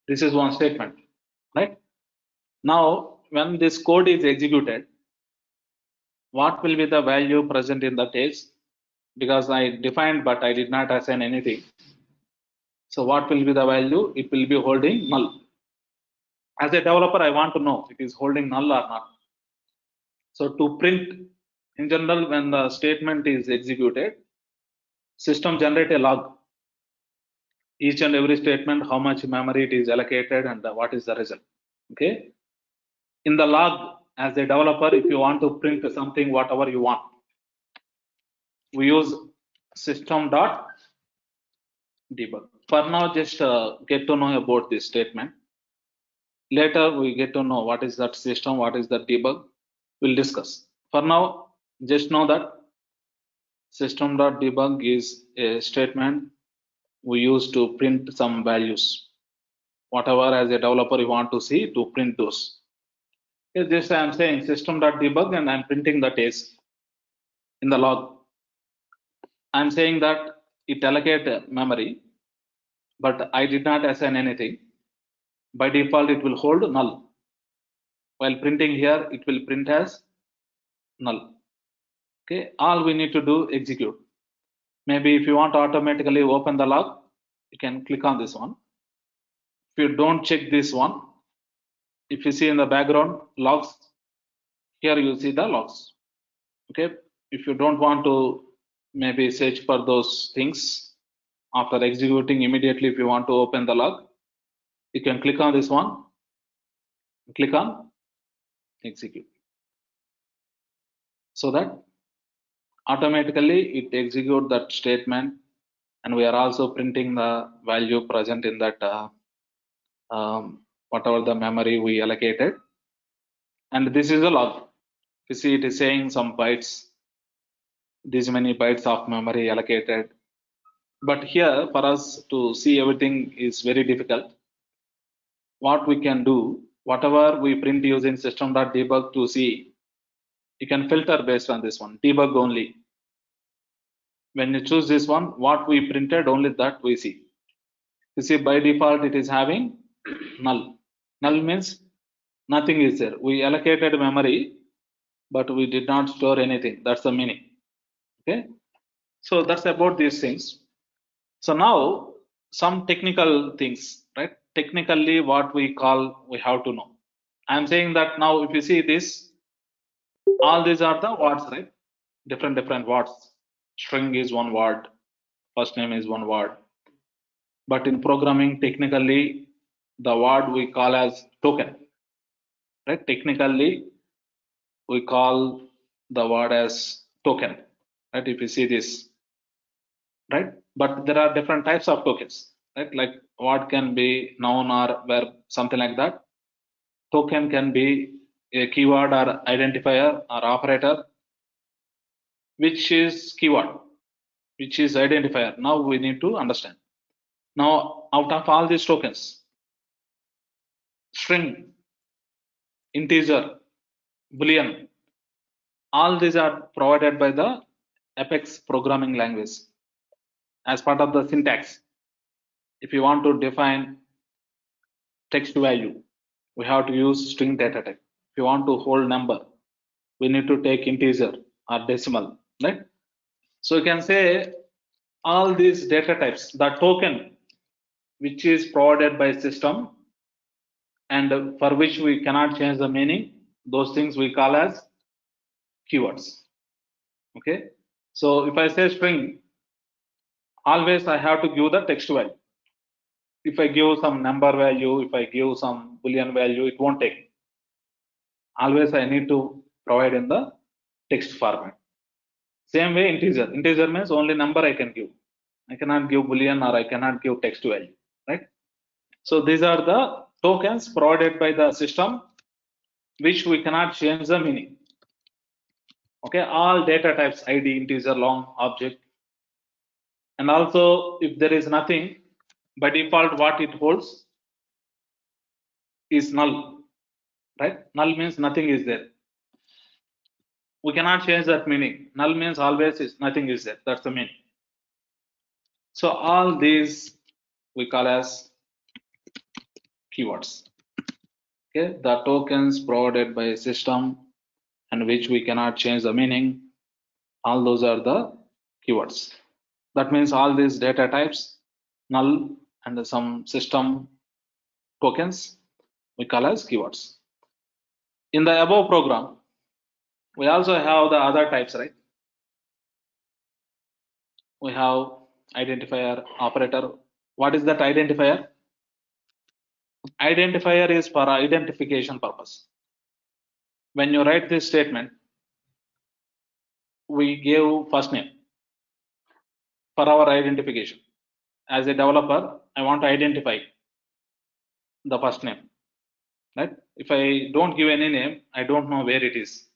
this is one statement, right? Now when this code is executed, what will be the value present in that age? Because I defined but I did not assign anything. So what will be the value? It will be holding null. As a developer, I want to know it is holding null or not. So to print, in general, when the statement is executed, system generate a log. Each and every statement, how much memory it is allocated and what is the result. Okay. In the log, as a developer, if you want to print something, whatever you want, we use system.debug. For now, just get to know about this statement. Later, we get to know what is that system, what is that debug. We'll discuss. For now, just know that system.debug is a statement we use to print some values. Whatever as a developer you want to see, to print those. Okay, just I am saying system.debug and I'm printing the case in the log. I'm saying that it allocate memory, but I did not assign anything. By default, it will hold null. While printing here, it will print as null. Okay, all we need to do, execute. Maybe if you want to automatically open the log, you can click on this one. If you don't check this one, if you see in the background logs, here you see the logs. Okay, if you don't want to maybe search for those things after executing immediately, if you want to open the log, you can click on this one, click on execute, so that automatically it execute that statement, and we are also printing the value present in that whatever the memory we allocated. And this is a log. You see it is saying some bytes, these many bytes of memory allocated. But here for us to see everything is very difficult. What we can do, whatever we print using system.debug to see, you can filter based on this one, debug only. When you choose this one, what we printed, only that we see. You see, by default, it is having null. Null means nothing is there. We allocated memory, but we did not store anything. That's the meaning. Okay. So that's about these things. So now some technical things, right? Technically, what we have to know. I'm saying that now if you see this, all these are the words, right? Different words. String is one word, first name is one word. But in programming, technically, the word we call as token, right? Technically, we call the word as token, right? If you see this, right? But there are different types of tokens, right? Like word can be noun or verb, something like that. Token can be a keyword or identifier or operator, which is keyword, which is identifier. Now we need to understand. Now, out of all these tokens, string, integer, boolean, all these are provided by the Apex programming language as part of the syntax. If you want to define text value, we have to use string data type. If you want to hold number, we need to take integer or decimal, right? So you can say all these data types, the token which is provided by system and for which we cannot change the meaning, those things we call as keywords. Okay. So if I say string, always I have to give the text value. If I give some number value, if I give some boolean value, it won't take. Always I need to provide in the text format. Same way integer. Integer means only number I can give. I cannot give boolean or I cannot give text value, right? So these are the tokens provided by the system, which we cannot change the meaning. Okay, all data types, ID, integer, long, object. And also if there is nothing, by default what it holds is null, right? Null means nothing is there. We cannot change that meaning. Null means always is nothing is there. That's the meaning. So all these we call as keywords. Okay, the tokens provided by a system and which we cannot change the meaning, all those are the keywords. That means all these data types, null and some system tokens, we call as keywords. In the above program, we also have the other types, right? We have identifier, operator. What is that identifier? Identifier is for identification purpose. When you write this statement, we give first name for our identification. As a developer, I want to identify the first name, right? If I don't give any name, I don't know where it is.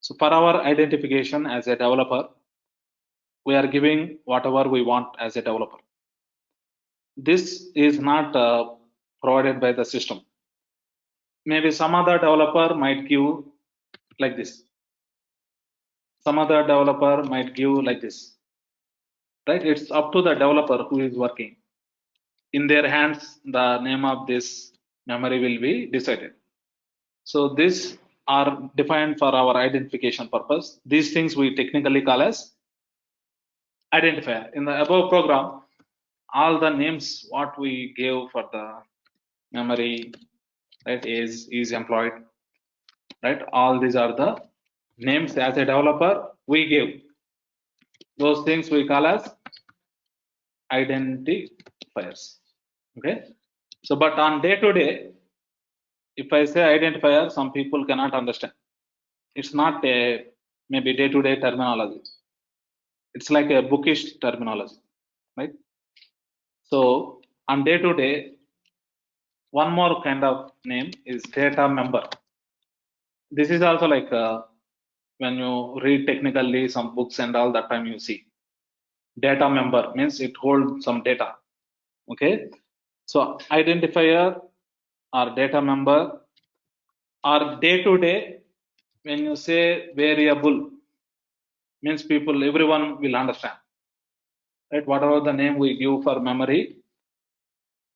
So for our identification as a developer, we are giving whatever we want as a developer. This is not provided by the system. Maybe some other developer might give like this. Some other developer might give like this, right? It's up to the developer who is working. In their hands, the name of this memory will be decided. So these are defined for our identification purpose. These things we technically call as identifier. In the above program, all the names what we gave for the memory, right, is employed, right? All these are the names as a developer we give. Those things we call as identifiers. Okay. So, but on day to day, if I say identifier, some people cannot understand. It's not a maybe day to day terminology. It's like a bookish terminology, right? So on day to day, one more kind of name is data member. This is also like when you read technically some books and all, that time you see data member means it holds some data. Okay, so identifier or data member, or day to day. When you say variable, means everyone will understand, right? Whatever the name we give for memory,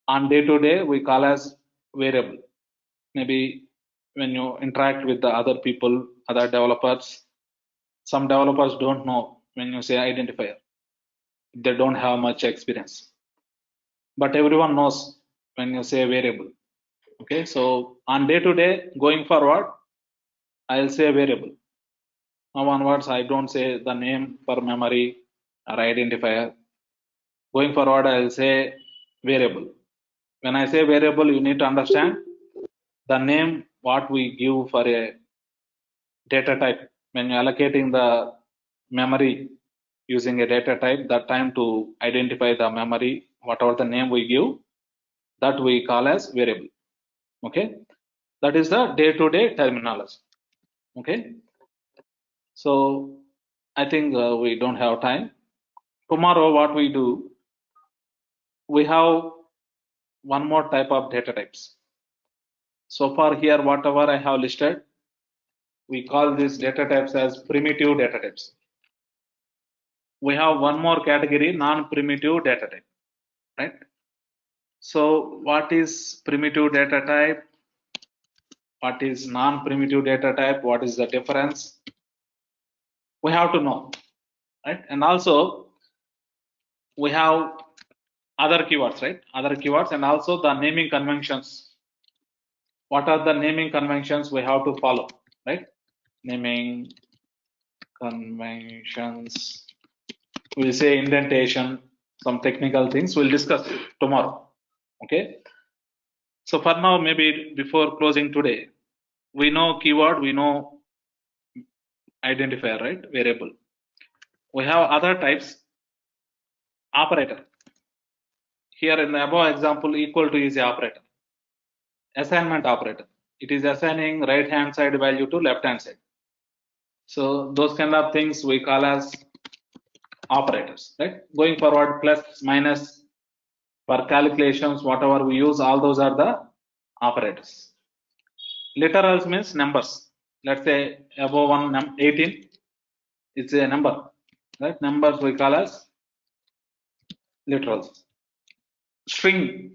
on day to day we call as variable. Maybe when you interact with the other people, other developers, some developers don't know when you say identifier. They don't have much experience, but everyone knows when you say variable. Okay, so on day to day going forward, I'll say variable. Now onwards, I don't say the name for memory or identifier. Going forward, I'll say variable. When I say variable, you need to understand the name what we give for a data type. When you're allocating the memory using a data type, that time to identify the memory, whatever the name we give, that we call as variable. Okay, that is the day-to-day terminology. Okay, so I think we don't have time. Tomorrow, what we do, we have one more type of data types. So far here, whatever I have listed, we call these data types as primitive data types. We have one more category, non-primitive data type, right? So what is primitive data type? What is non-primitive data type? What is the difference? We have to know, right? And also we have other keywords, right? Other keywords, and also the naming conventions. What are the naming conventions we have to follow, right? Naming conventions. We'll say indentation, some technical things we'll discuss tomorrow. Okay. So for now, maybe before closing today, we know keyword, we know identifier, right? Variable. We have other types. Operator. Here in the above example, equal to is the operator. Assignment operator. It is assigning right hand side value to left hand side. So those kind of things we call as operators, right? Going forward, plus, minus, for calculations, whatever we use, all those are the operators. Literals means numbers. Let's say above 18, it's a number, right? Numbers we call as literals. String,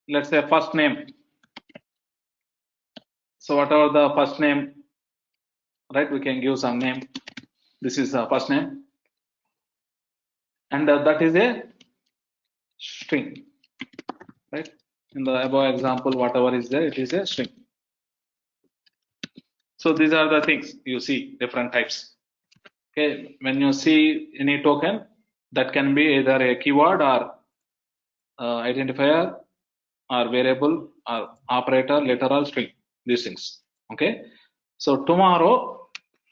let's say first name. So whatever the first name, right? We can give some name. This is the first name, and that is a string, right? In the above example, whatever is there, it is a string. So these are the things you see, different types. Okay, when you see any token, that can be either a keyword or identifier or variable or operator, literal, string, these things. Okay, so tomorrow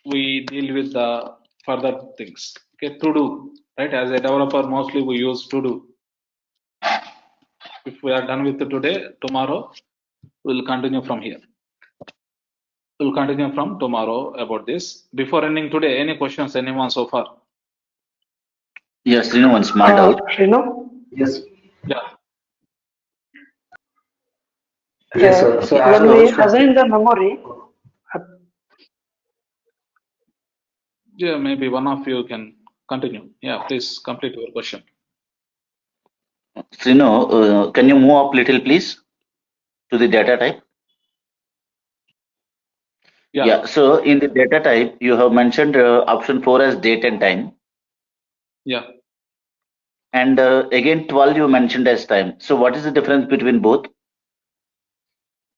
we deal with the further things. Okay, to do, right? As a developer, mostly we use to do. If we are done with today, tomorrow we'll continue from here. We'll continue from tomorrow about this. Before ending today, any questions, anyone so far?
Yes, one small doubt.
Yes.
Yeah.
Yes, sir. So as
when we
per
assign the memory,
Yeah, maybe one of you can continue. Yeah, please complete your question.
Srinu, can you move up little, please, to the data type?
Yeah.
So in the data type, you have mentioned option 4 as date and time.
Yeah.
And again, 12 you mentioned as time. So what is the difference between both?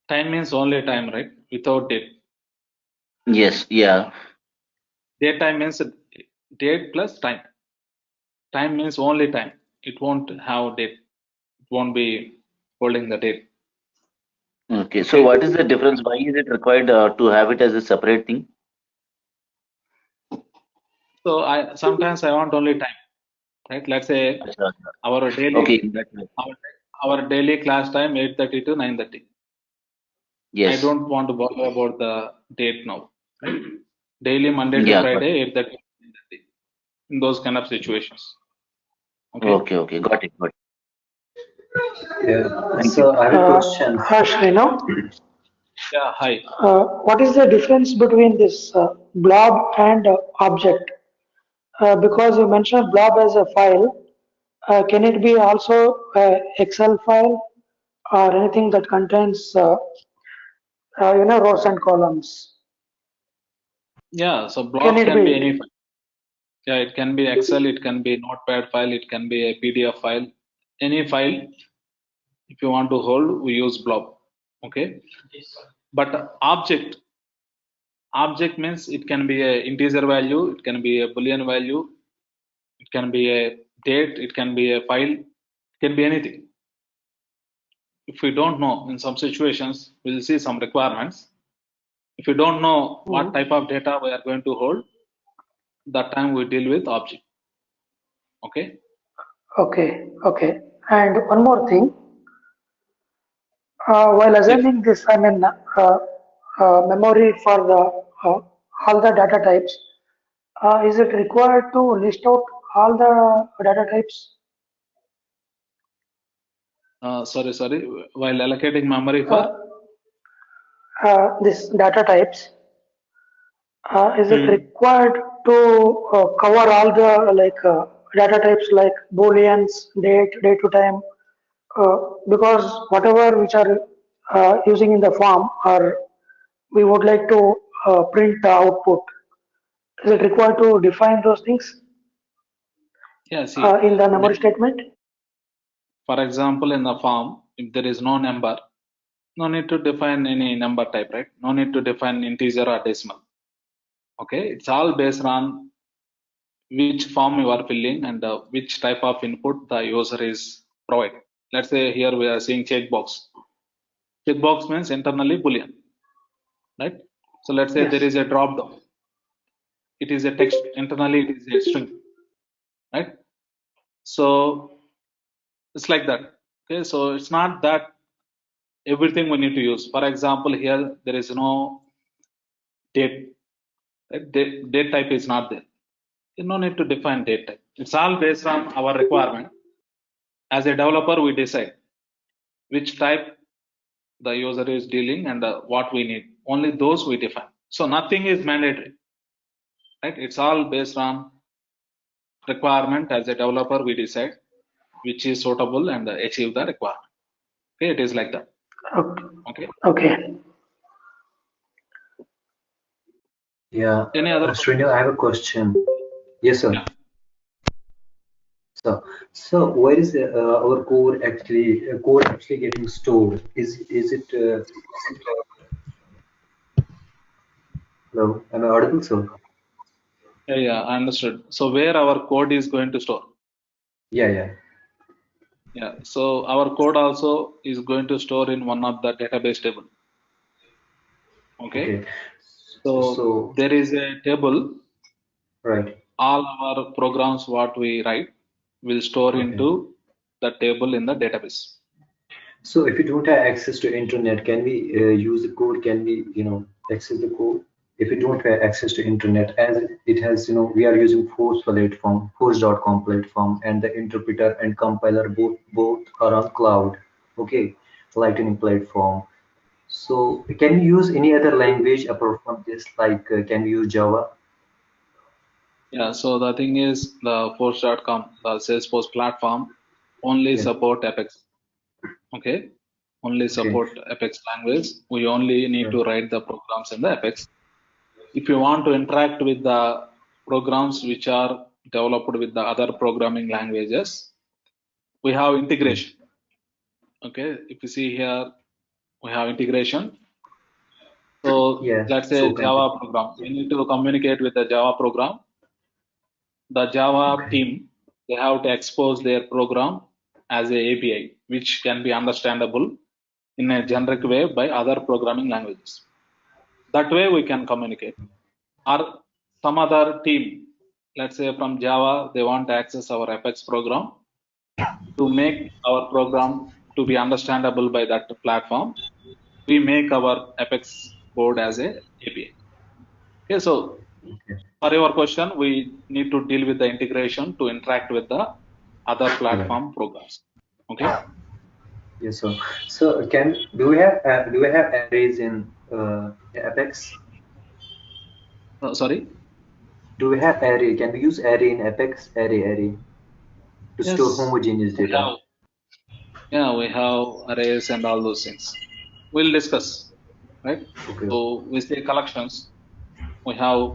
Time means only time, right? Without date.
Yes, yeah.
Date time means date plus time. Time means only time. It won't have date. It won't be holding the date.
Okay, so
Okay.
what is the difference? Why is it required to have it as a separate thing?
So sometimes I want only time, right? Let's say our daily
Okay, that way.
our daily class time 8:30 to 9:30.
Yes.
I don't want to bother about the date now, right? Daily Monday to
Yeah,
Friday 8:30 to 9:30. In those kind of situations. Okay.
Okay, got it.
Yeah.
Thank
So I have a question.
Hi, Srinu.
Yeah, hi.
What is the difference between this blob and object? Because you mentioned blob as a file, can it be also Excel file or anything that contains, rows and columns?
Yeah, so
Can
blobs
it
can be
be?
any file. Yeah, it can be Excel, it can be Notepad file, it can be a PDF file. Any file, if you want to hold, we use blob. Okay. But object means it can be a integer value, it can be a boolean value, it can be a date, it can be a file, it can be anything. If we don't know, in some situations, we'll see some requirements. If you don't know what type of data we are going to hold, that time we deal with object. Okay.
Okay, okay. And one more thing, while
Yes.
assembling this, memory for the all the data types, is it required to list out all the data types?
Sorry. While allocating memory
Uh,
for,
this data types, is it
Hmm.
required to cover all the data types like booleans, date to time? Because whatever which are using in the form, or we would like to print the output, is it required to define those things
yeah, see,
in the memory statement?
for example, in the form, if there is no number, no need to define any number type, right? No need to define integer or decimal. Okay, it's all based on which form you are filling and which type of input the user is providing. Let's say here we are seeing checkbox. Checkbox means internally boolean, right? So let's say there
Yes.
is a drop down. It is a text, internally it is a string, right? So it's like that. Okay, so it's not that everything we need to use. For example, here there is no date. Right? Date type is not there. You no need to define date type. It's all based on our requirement. As a developer, we decide which type the user is dealing and what we need. Only those we define. So nothing is mandatory, right? It's all based on requirement. As a developer, we decide which is suitable and achieve the requirement. Okay, it is like that.
Okay.
Okay.
Okay.
Yeah.
Any other
Srinu, I have a question. Yes, sir.
Yeah.
So where is our code actually getting stored? Is it hello? Am I audible, sir?
Yeah, I understood. So where our code is going to store?
Yeah.
Yeah, so our code also is going to store in one of the database table. Okay,
Okay.
so
So
there is a table.
right.
All our programs what we write will store
Okay.
into the table in the database.
So if you don't have access to internet, can we use the code? Can we, access the code? If you don't have access to internet, as it has, we are using Force.com platform, and the interpreter and compiler both are on cloud. Okay, Lightning platform. So can we use any other language apart from this? Like, can we use Java?
Yeah, so the thing is the Force.com, the Salesforce platform only
Yeah.
support Apex. Okay, only
Okay.
support Apex language. We only need
Right.
to write the programs in the Apex. If you want to interact with the programs which are developed with the other programming languages, we have integration. Okay, if you see here, we have integration. So
Yeah.
let's say
So
Java program. We need to communicate with the Java program. The Java
okay.
team, they have to expose their program as a API, which can be understandable in a generic way by other programming languages. That way we can communicate. Or some other team, let's say from Java, they want to access our Apex program to make our program to be understandable by that platform. We make our Apex code as a API. Okay, so
Okay.
for your question, we need to deal with the integration to interact with the other
Right.
platform programs. Okay.
Yes, sir. So do we have arrays in Apex?
Sorry.
Do we have array? Can we use array in Apex? Array to store
Yes,
homogeneous
we
data.
have. Yeah, we have arrays and all those things. We'll discuss, right?
Okay.
So we say collections. We have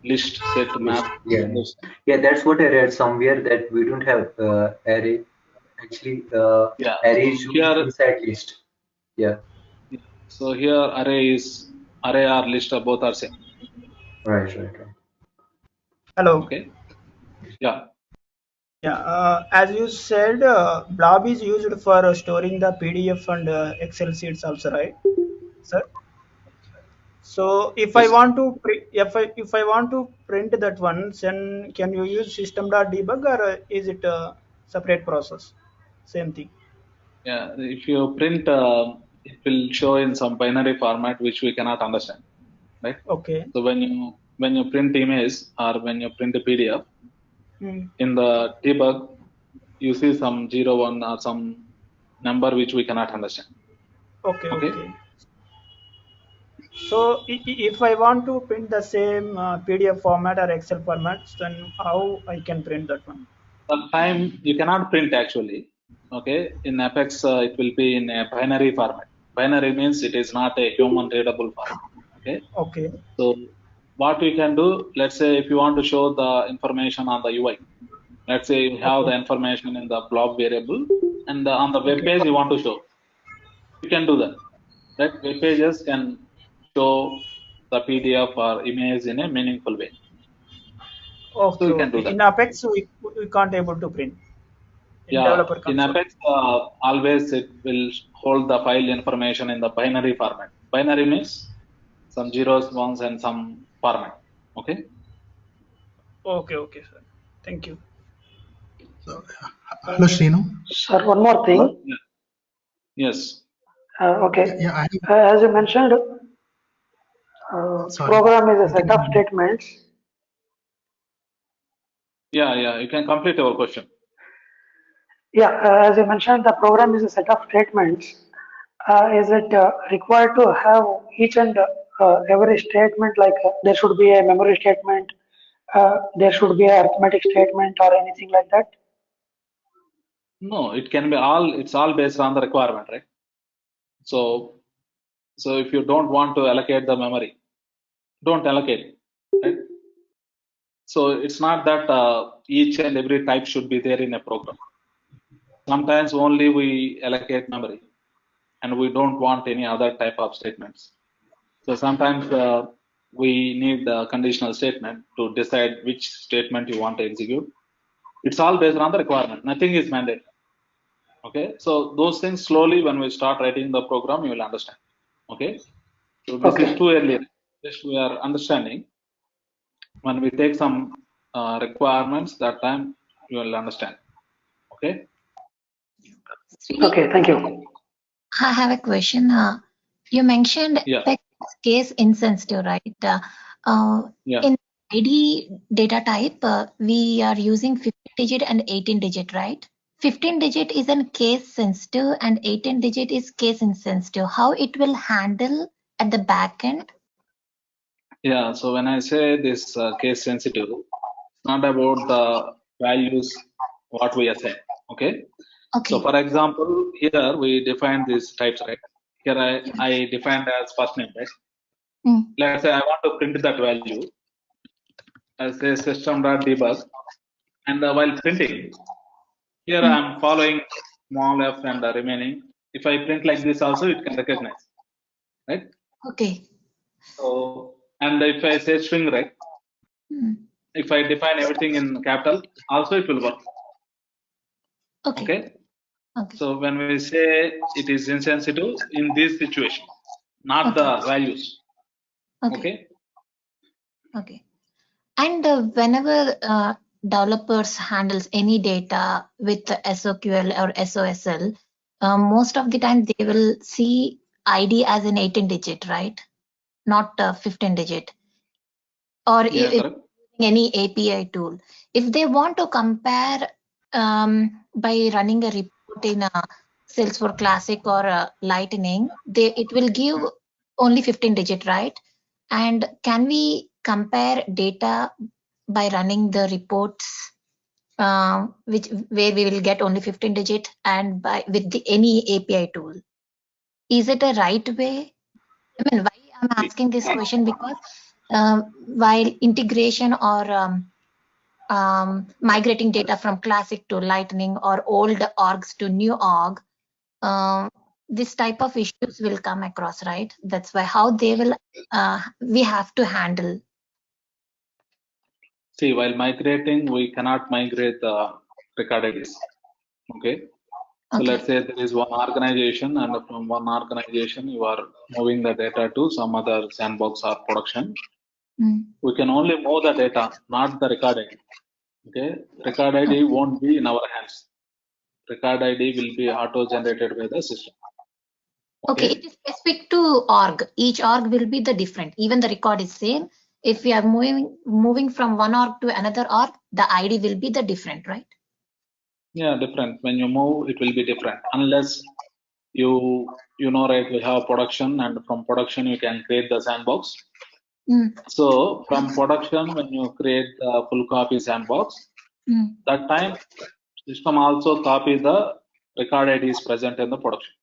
list, set,
List.
map.
Yeah.
Those.
Yeah, that's what I read somewhere that we don't have array. Actually,
Yeah.
array
So
is used
here,
inside list. Yeah.
so here array or list are both are same.
Right.
Hello.
Okay. Yeah.
Yeah, as you said, Blob is used for storing the PDF and Excel sheets also, right, sir? So if I
Yes.
want to if I want to print that one, then can you use system.debug or is it a separate process? Same thing.
Yeah. If you print, it will show in some binary format which we cannot understand, right?
Okay.
So when you print image or when you print a PDF
Hmm.
in the debug, you see some 0, 1 or some number which we cannot understand.
Okay.
Okay.
Okay. So if I want to print the same PDF format or Excel format, then how I can print that one?
Sometime you cannot print actually. Okay. In Apex, it will be in a binary format. Binary means it is not a human readable format. Okay.
Okay.
So what we can do, let's say if you want to show the information on the UI, let's say you have the
Okay.
information in the blob variable and on the web page you want to show, you can do that. Right? Web pages can show the PDF or image in a meaningful way. So
Okay.
you can do
Okay.
that.
In Apex, we can't able to print. In
Yeah,
developer
in
console.
Apex, always it will hold the file information in the binary format. Binary means some zeros, ones, and some format. Okay.
Okay. Okay, sir. Thank you.
So, hello, Srinu.
Sir, one more
Hello.
thing.
Yeah. Yes.
Okay.
Yeah, I
As you mentioned,
sorry.
program is a set of
Continue.
statements.
Yeah. You can complete your question.
Yeah, as you mentioned, the program is a set of statements. Is it required to have each and every statement, like there should be a memory statement, there should be a arithmetic statement or anything like that?
No, it can be all. It's all based on the requirement, right? So if you don't want to allocate the memory, don't allocate, right? So it's not that each and every type should be there in a program. Sometimes only we allocate memory, and we don't want any other type of statements. So sometimes we need the conditional statement to decide which statement you want to execute. It's all based on the requirement. Nothing is mandatory. Okay. So those things slowly when we start writing the program, you will understand. Okay. So this is
Okay.
too early. Just we are understanding. When we take some requirements, that time you will understand. Okay.
Srini,
Okay, thank you.
I have a question. You mentioned
Yeah.
Apex case insensitive, right?
Yeah.
In ID data type, we are using 15-digit and 18-digit, right? 15-digit is in case sensitive and 18-digit is case insensitive. How it will handle at the back end?
Yeah. So when I say this case sensitive, it's not about the values what we assign. Okay. So
Okay.
for example, here we define these types, right? Here I defined as first name, right?
Mm.
Let's say I want to print that value. I say system.debug, and while printing, here I'm following small f and the remaining. If I print like this also, it can recognize, right?
Okay.
So, and if I say string, right?
Mm.
If I define everything in capital, also it will work.
Okay.
Okay.
Okay.
So when we say it is insensitive in this situation, not
Okay.
the values.
Okay.
Okay.
Okay. And whenever developers handles any data with SOQL or SOSL, most of the time they will see ID as an 18-digit, right? Not 15-digit. Or
Yeah,
if
correct.
any API tool. If they want to compare by running a report in Salesforce Classic or Lightning, it will give only 15 digit, right? And can we compare data by running the reports, where we will get only 15 digit, and by with any API tool? Is it a right way? I mean, why I'm asking this question, because while integration or migrating data from Classic to Lightning or old orgs to new org, this type of issues will come across, right? That's why how they will, we have to handle.
See, while migrating, we cannot migrate the record IDs. Okay. So
Okay.
let's say there is one organization, and from one organization you are moving the data to some other sandbox or production. We can only move the data, not the record ID. Okay, record ID won't be in our hands. Record ID will be auto-generated by the system.
Okay, it is specific to org. Each org will be the different. Even the record is same. If we are moving from one org to another org, the ID will be the different, right?
Yeah, different. When you move, it will be different. Unless you know, right, we have production, and from production you can create the sandbox. So from production, when you create the full copy sandbox, that time system also copy the record IDs present in the production.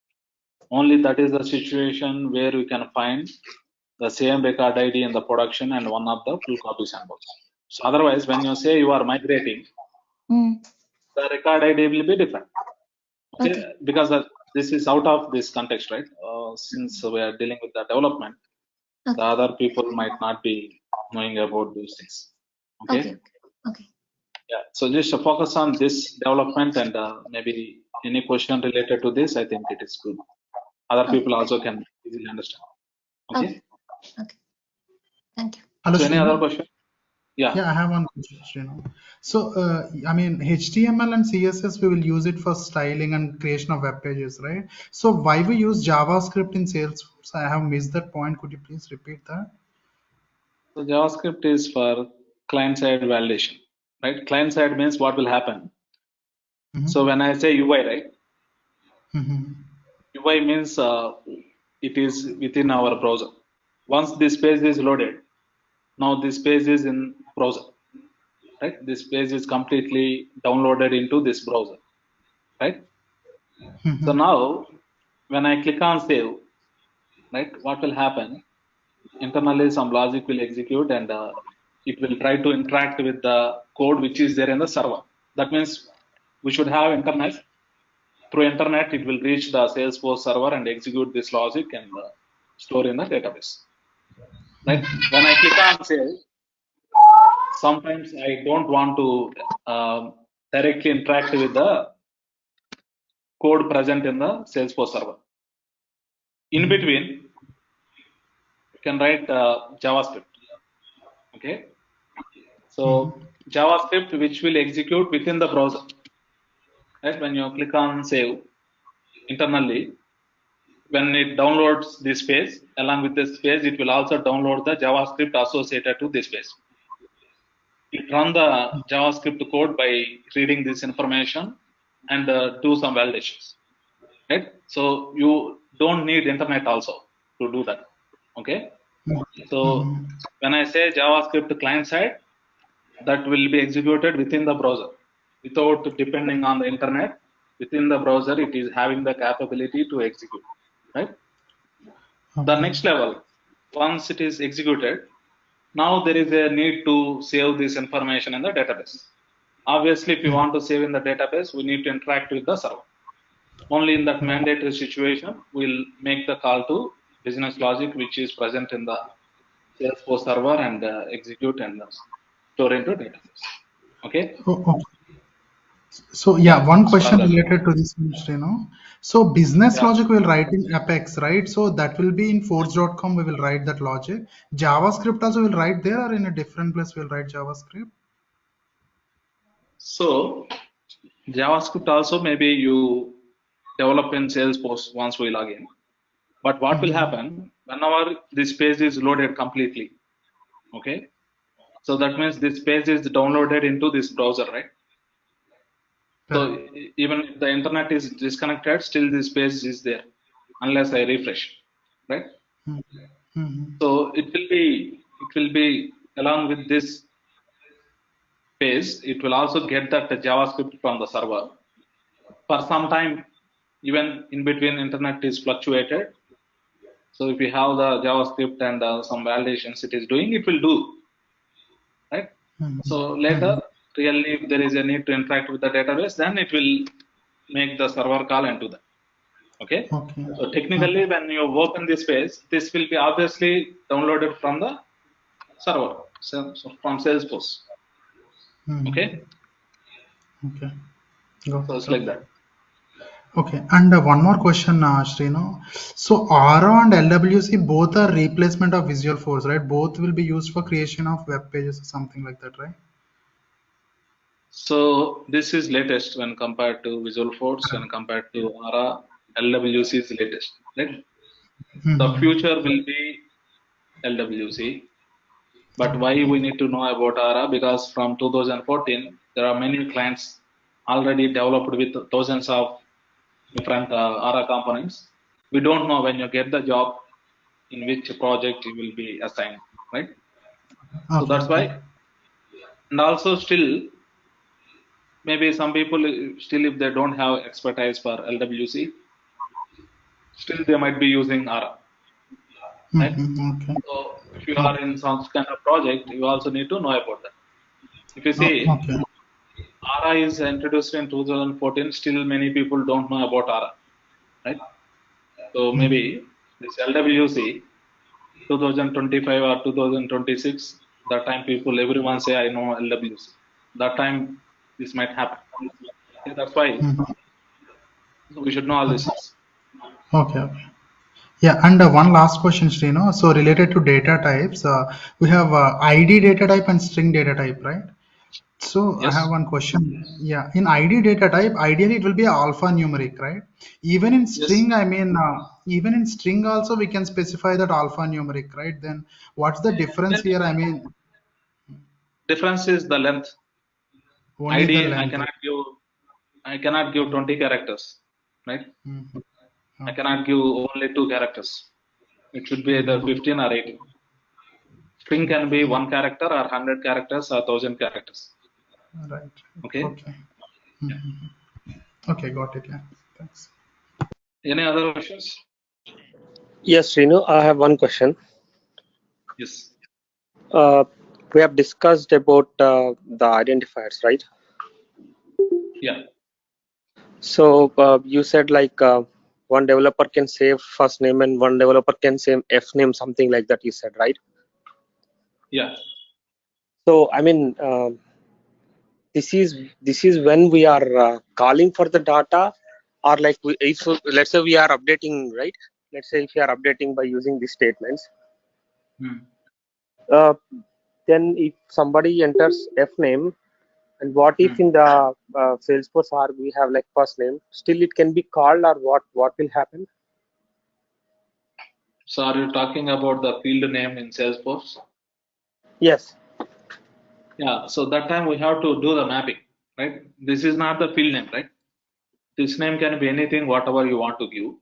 Only that is the situation where we can find the same record ID in the production and one of the full copy sandbox. So otherwise, when you say you are migrating, the record ID will be different. Okay, because this is out of this context, right? Since we are dealing with the development, the other people might not be knowing about those things. Okay. Yeah. So just focus on this development, and maybe any question related to this, I think it is good. Other people also can easily understand. Okay.
Okay. Thank you.
Hello,
So any
Srinu?
other question? Yeah.
Yeah, I have one question, Srinu. So, I mean, HTML and CSS, we will use it for styling and creation of web pages, right? So why we use JavaScript in Salesforce? I have missed that point. Could you please repeat that?
So JavaScript is for client-side validation, right? Client-side means what will happen. So when I say UI, right? UI means it is within our browser. Once this page is loaded, now this page is in browser, right? This page is completely downloaded into this browser, right? So now when I click on save, right, what will happen? Internally some logic will execute, and it will try to interact with the code which is there in the server. That means we should have internet. Through internet, it will reach the Salesforce server and execute this logic and store in the database. Right? When I click on save, sometimes I don't want to directly interact with the code present in the Salesforce server. In between, you can write JavaScript. Okay. So JavaScript which will execute within the browser. Right? When you click on save, internally, when it downloads this page, along with this page, it will also download the JavaScript associated to this page. It run the JavaScript code by reading this information and do some validations. Right? So you don't need internet also to do that. Okay. So when I say JavaScript client side, that will be executed within the browser without depending on the internet. Within the browser, it is having the capability to execute, right? The next level, once it is executed, now there is a need to save this information in the database. Obviously, if you want to save in the database, we need to interact with the server. Only in that mandatory situation, we'll make the call to business logic, which is present in the Salesforce server, and execute and store into database. Okay.
So yeah, one question related to this, So business logic will write in Apex, right? So that will be in forge.com. We will write that logic. JavaScript also will write there, or in a different place we'll write JavaScript.
So JavaScript also maybe you develop in Salesforce once we log in. But what will happen whenever this page is loaded completely? Okay. So that means this page is downloaded into this browser, right? So even if the internet is disconnected, still this page is there unless I refresh, right? So it will be along with this page, it will also get that JavaScript from the server. For some time, even in between, internet is fluctuated. So if you have the JavaScript and some validations it is doing, it will do, right? So later, really, if there is a need to interact with the database, then it will make the server call and do that. Okay. So technically, when you open this page, this will be obviously downloaded from the server, so from Salesforce. Okay.
Okay. Got
So it's
it.
like that.
Okay, and one more question, Srinu. So Aura and LWC both are replacement of Visual Force, right? Both will be used for creation of web pages or something like that, right?
So this is latest when compared to Visual Force, when compared to Aura, LWC is latest, right? The future will be LWC. But why we need to know about Aura? Because from 2014, there are many clients already developed with thousands of different Aura components. We don't know when you get the job in which project you will be assigned, right? So that's why. And also still, maybe some people still, if they don't have expertise for LWC, still they might be using Aura, right?
Okay.
So if you are in some kind of project, you also need to know about that. If you see,
Okay.
Aura is introduced in 2014, still many people don't know about Aura, right? So maybe this LWC 2025 or 2026, that time people, everyone say, I know LWC. That time this might happen. Okay, that's why we should know all these things.
Okay. Okay. Yeah, and one last question, Srinu. So related to data types, we have ID data type and string data type, right? So I
Yes.
have one question. Yeah, in ID data type, ideally it will be alphanumeric, right? Even in string, I mean, even in string also we can specify that alphanumeric, right? Then what's the difference here? I mean,
Difference is the length.
only the
ID,
length.
I cannot give 20 characters, right? I cannot give only 2 characters. It should be either 15 or 18. String can be 1 character or 100 characters or 1000 characters.
Right.
Okay.
Okay. Okay, got it. Yeah. Thanks.
Any other questions?
Yes, Srinu, I have one question.
Yes.
We have discussed about the identifiers, right?
Yeah.
So you said like one developer can save first name and one developer can save F name, something like that. You said, right?
Yeah.
So I mean, this is when we are calling for the data, or like if let's say we are updating, right? Let's say if we are updating by using these statements. Then if somebody enters F name, and what if in the Salesforce R we have like first name, still it can be called, or what will happen?
So are you talking about the field name in Salesforce?
Yes.
Yeah. So that time we have to do the mapping, right? This is not the field name, right? This name can be anything, whatever you want to give.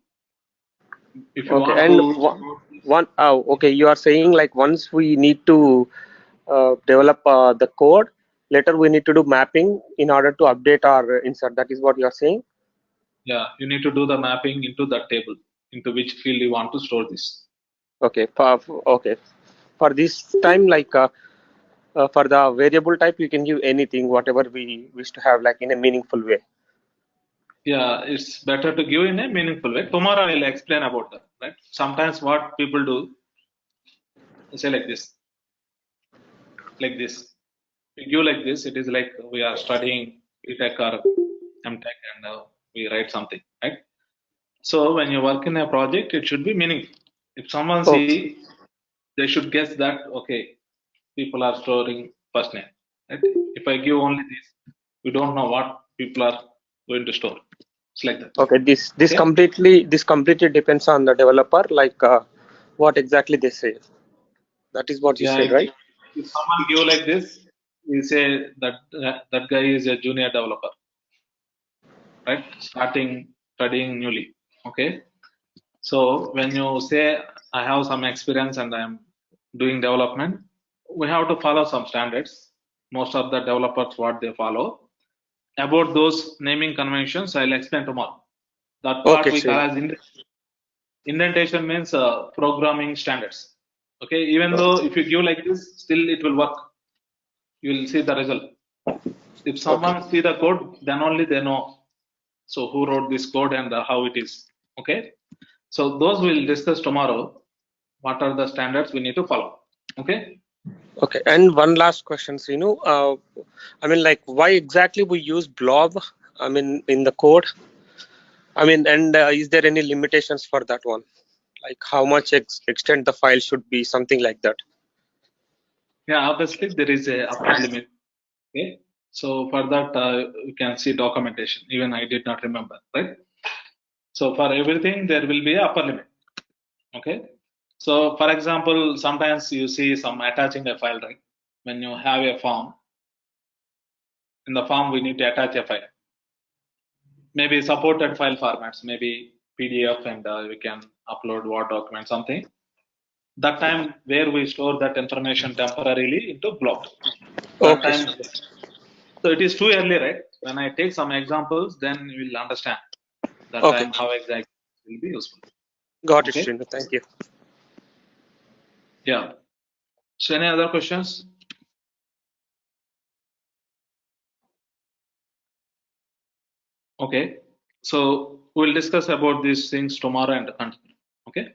If you
Okay.
want
And
to
okay, you are saying like once we need to develop the code, later we need to do mapping in order to update or insert. That is what you are saying?
Yeah, you need to do the mapping into that table, into which field you want to store this.
Okay. For this time, like for the variable type, you can give anything, whatever we wish to have, like in a meaningful way.
Yeah, it's better to give in a meaningful way. Tomorrow I'll explain about that, right? Sometimes what people do, they say like this. We give like this, it is like we are studying BTech or MTech and we write something, right? So when you work in a project, it should be meaningful. If someone see, they should guess that, okay, people are storing first name, right? If I give only this, we don't know what people are going to store. It's like that.
Okay, this completely depends on the developer, like what exactly they say. That is what you
Yeah,
said, right?
if someone give like this, we say that that guy is a junior developer. right? Starting studying newly. Okay. So when you say I have some experience and I'm doing development, we have to follow some standards. Most of the developers what they follow. About those naming conventions, I'll explain tomorrow. That part
Okay,
we call
Srinu.
as indentation means programming standards. Okay, even though if you give like this, still it will work. You will see the result. If someone see the code, then only they know. So who wrote this code and how it is. Okay. So those we'll discuss tomorrow. What are the standards we need to follow? Okay.
Okay, and one last question, Srinu. I mean, like, why exactly we use blob? I mean, in the code. I mean, and is there any limitations for that one? Like, how much extent the file should be, something like that.
Yeah, obviously there is a upper limit. Okay. So for that, you can see documentation. Even I did not remember, right? So for everything, there will be a upper limit. Okay. So for example, sometimes you see some attaching a file, right? When you have a form, in the form we need to attach a file. Maybe supported file formats, maybe PDF, and we can upload Word document, something. That time where we store that information temporarily into blob. That
Okay.
time, so it is too early, right? When I take some examples, then you will understand that
Okay.
time how exactly it will be useful.
Got it,
Okay.
Srinu. Thank you.
Yeah. So any other questions? Okay. So we'll discuss about these things tomorrow and continue. Okay.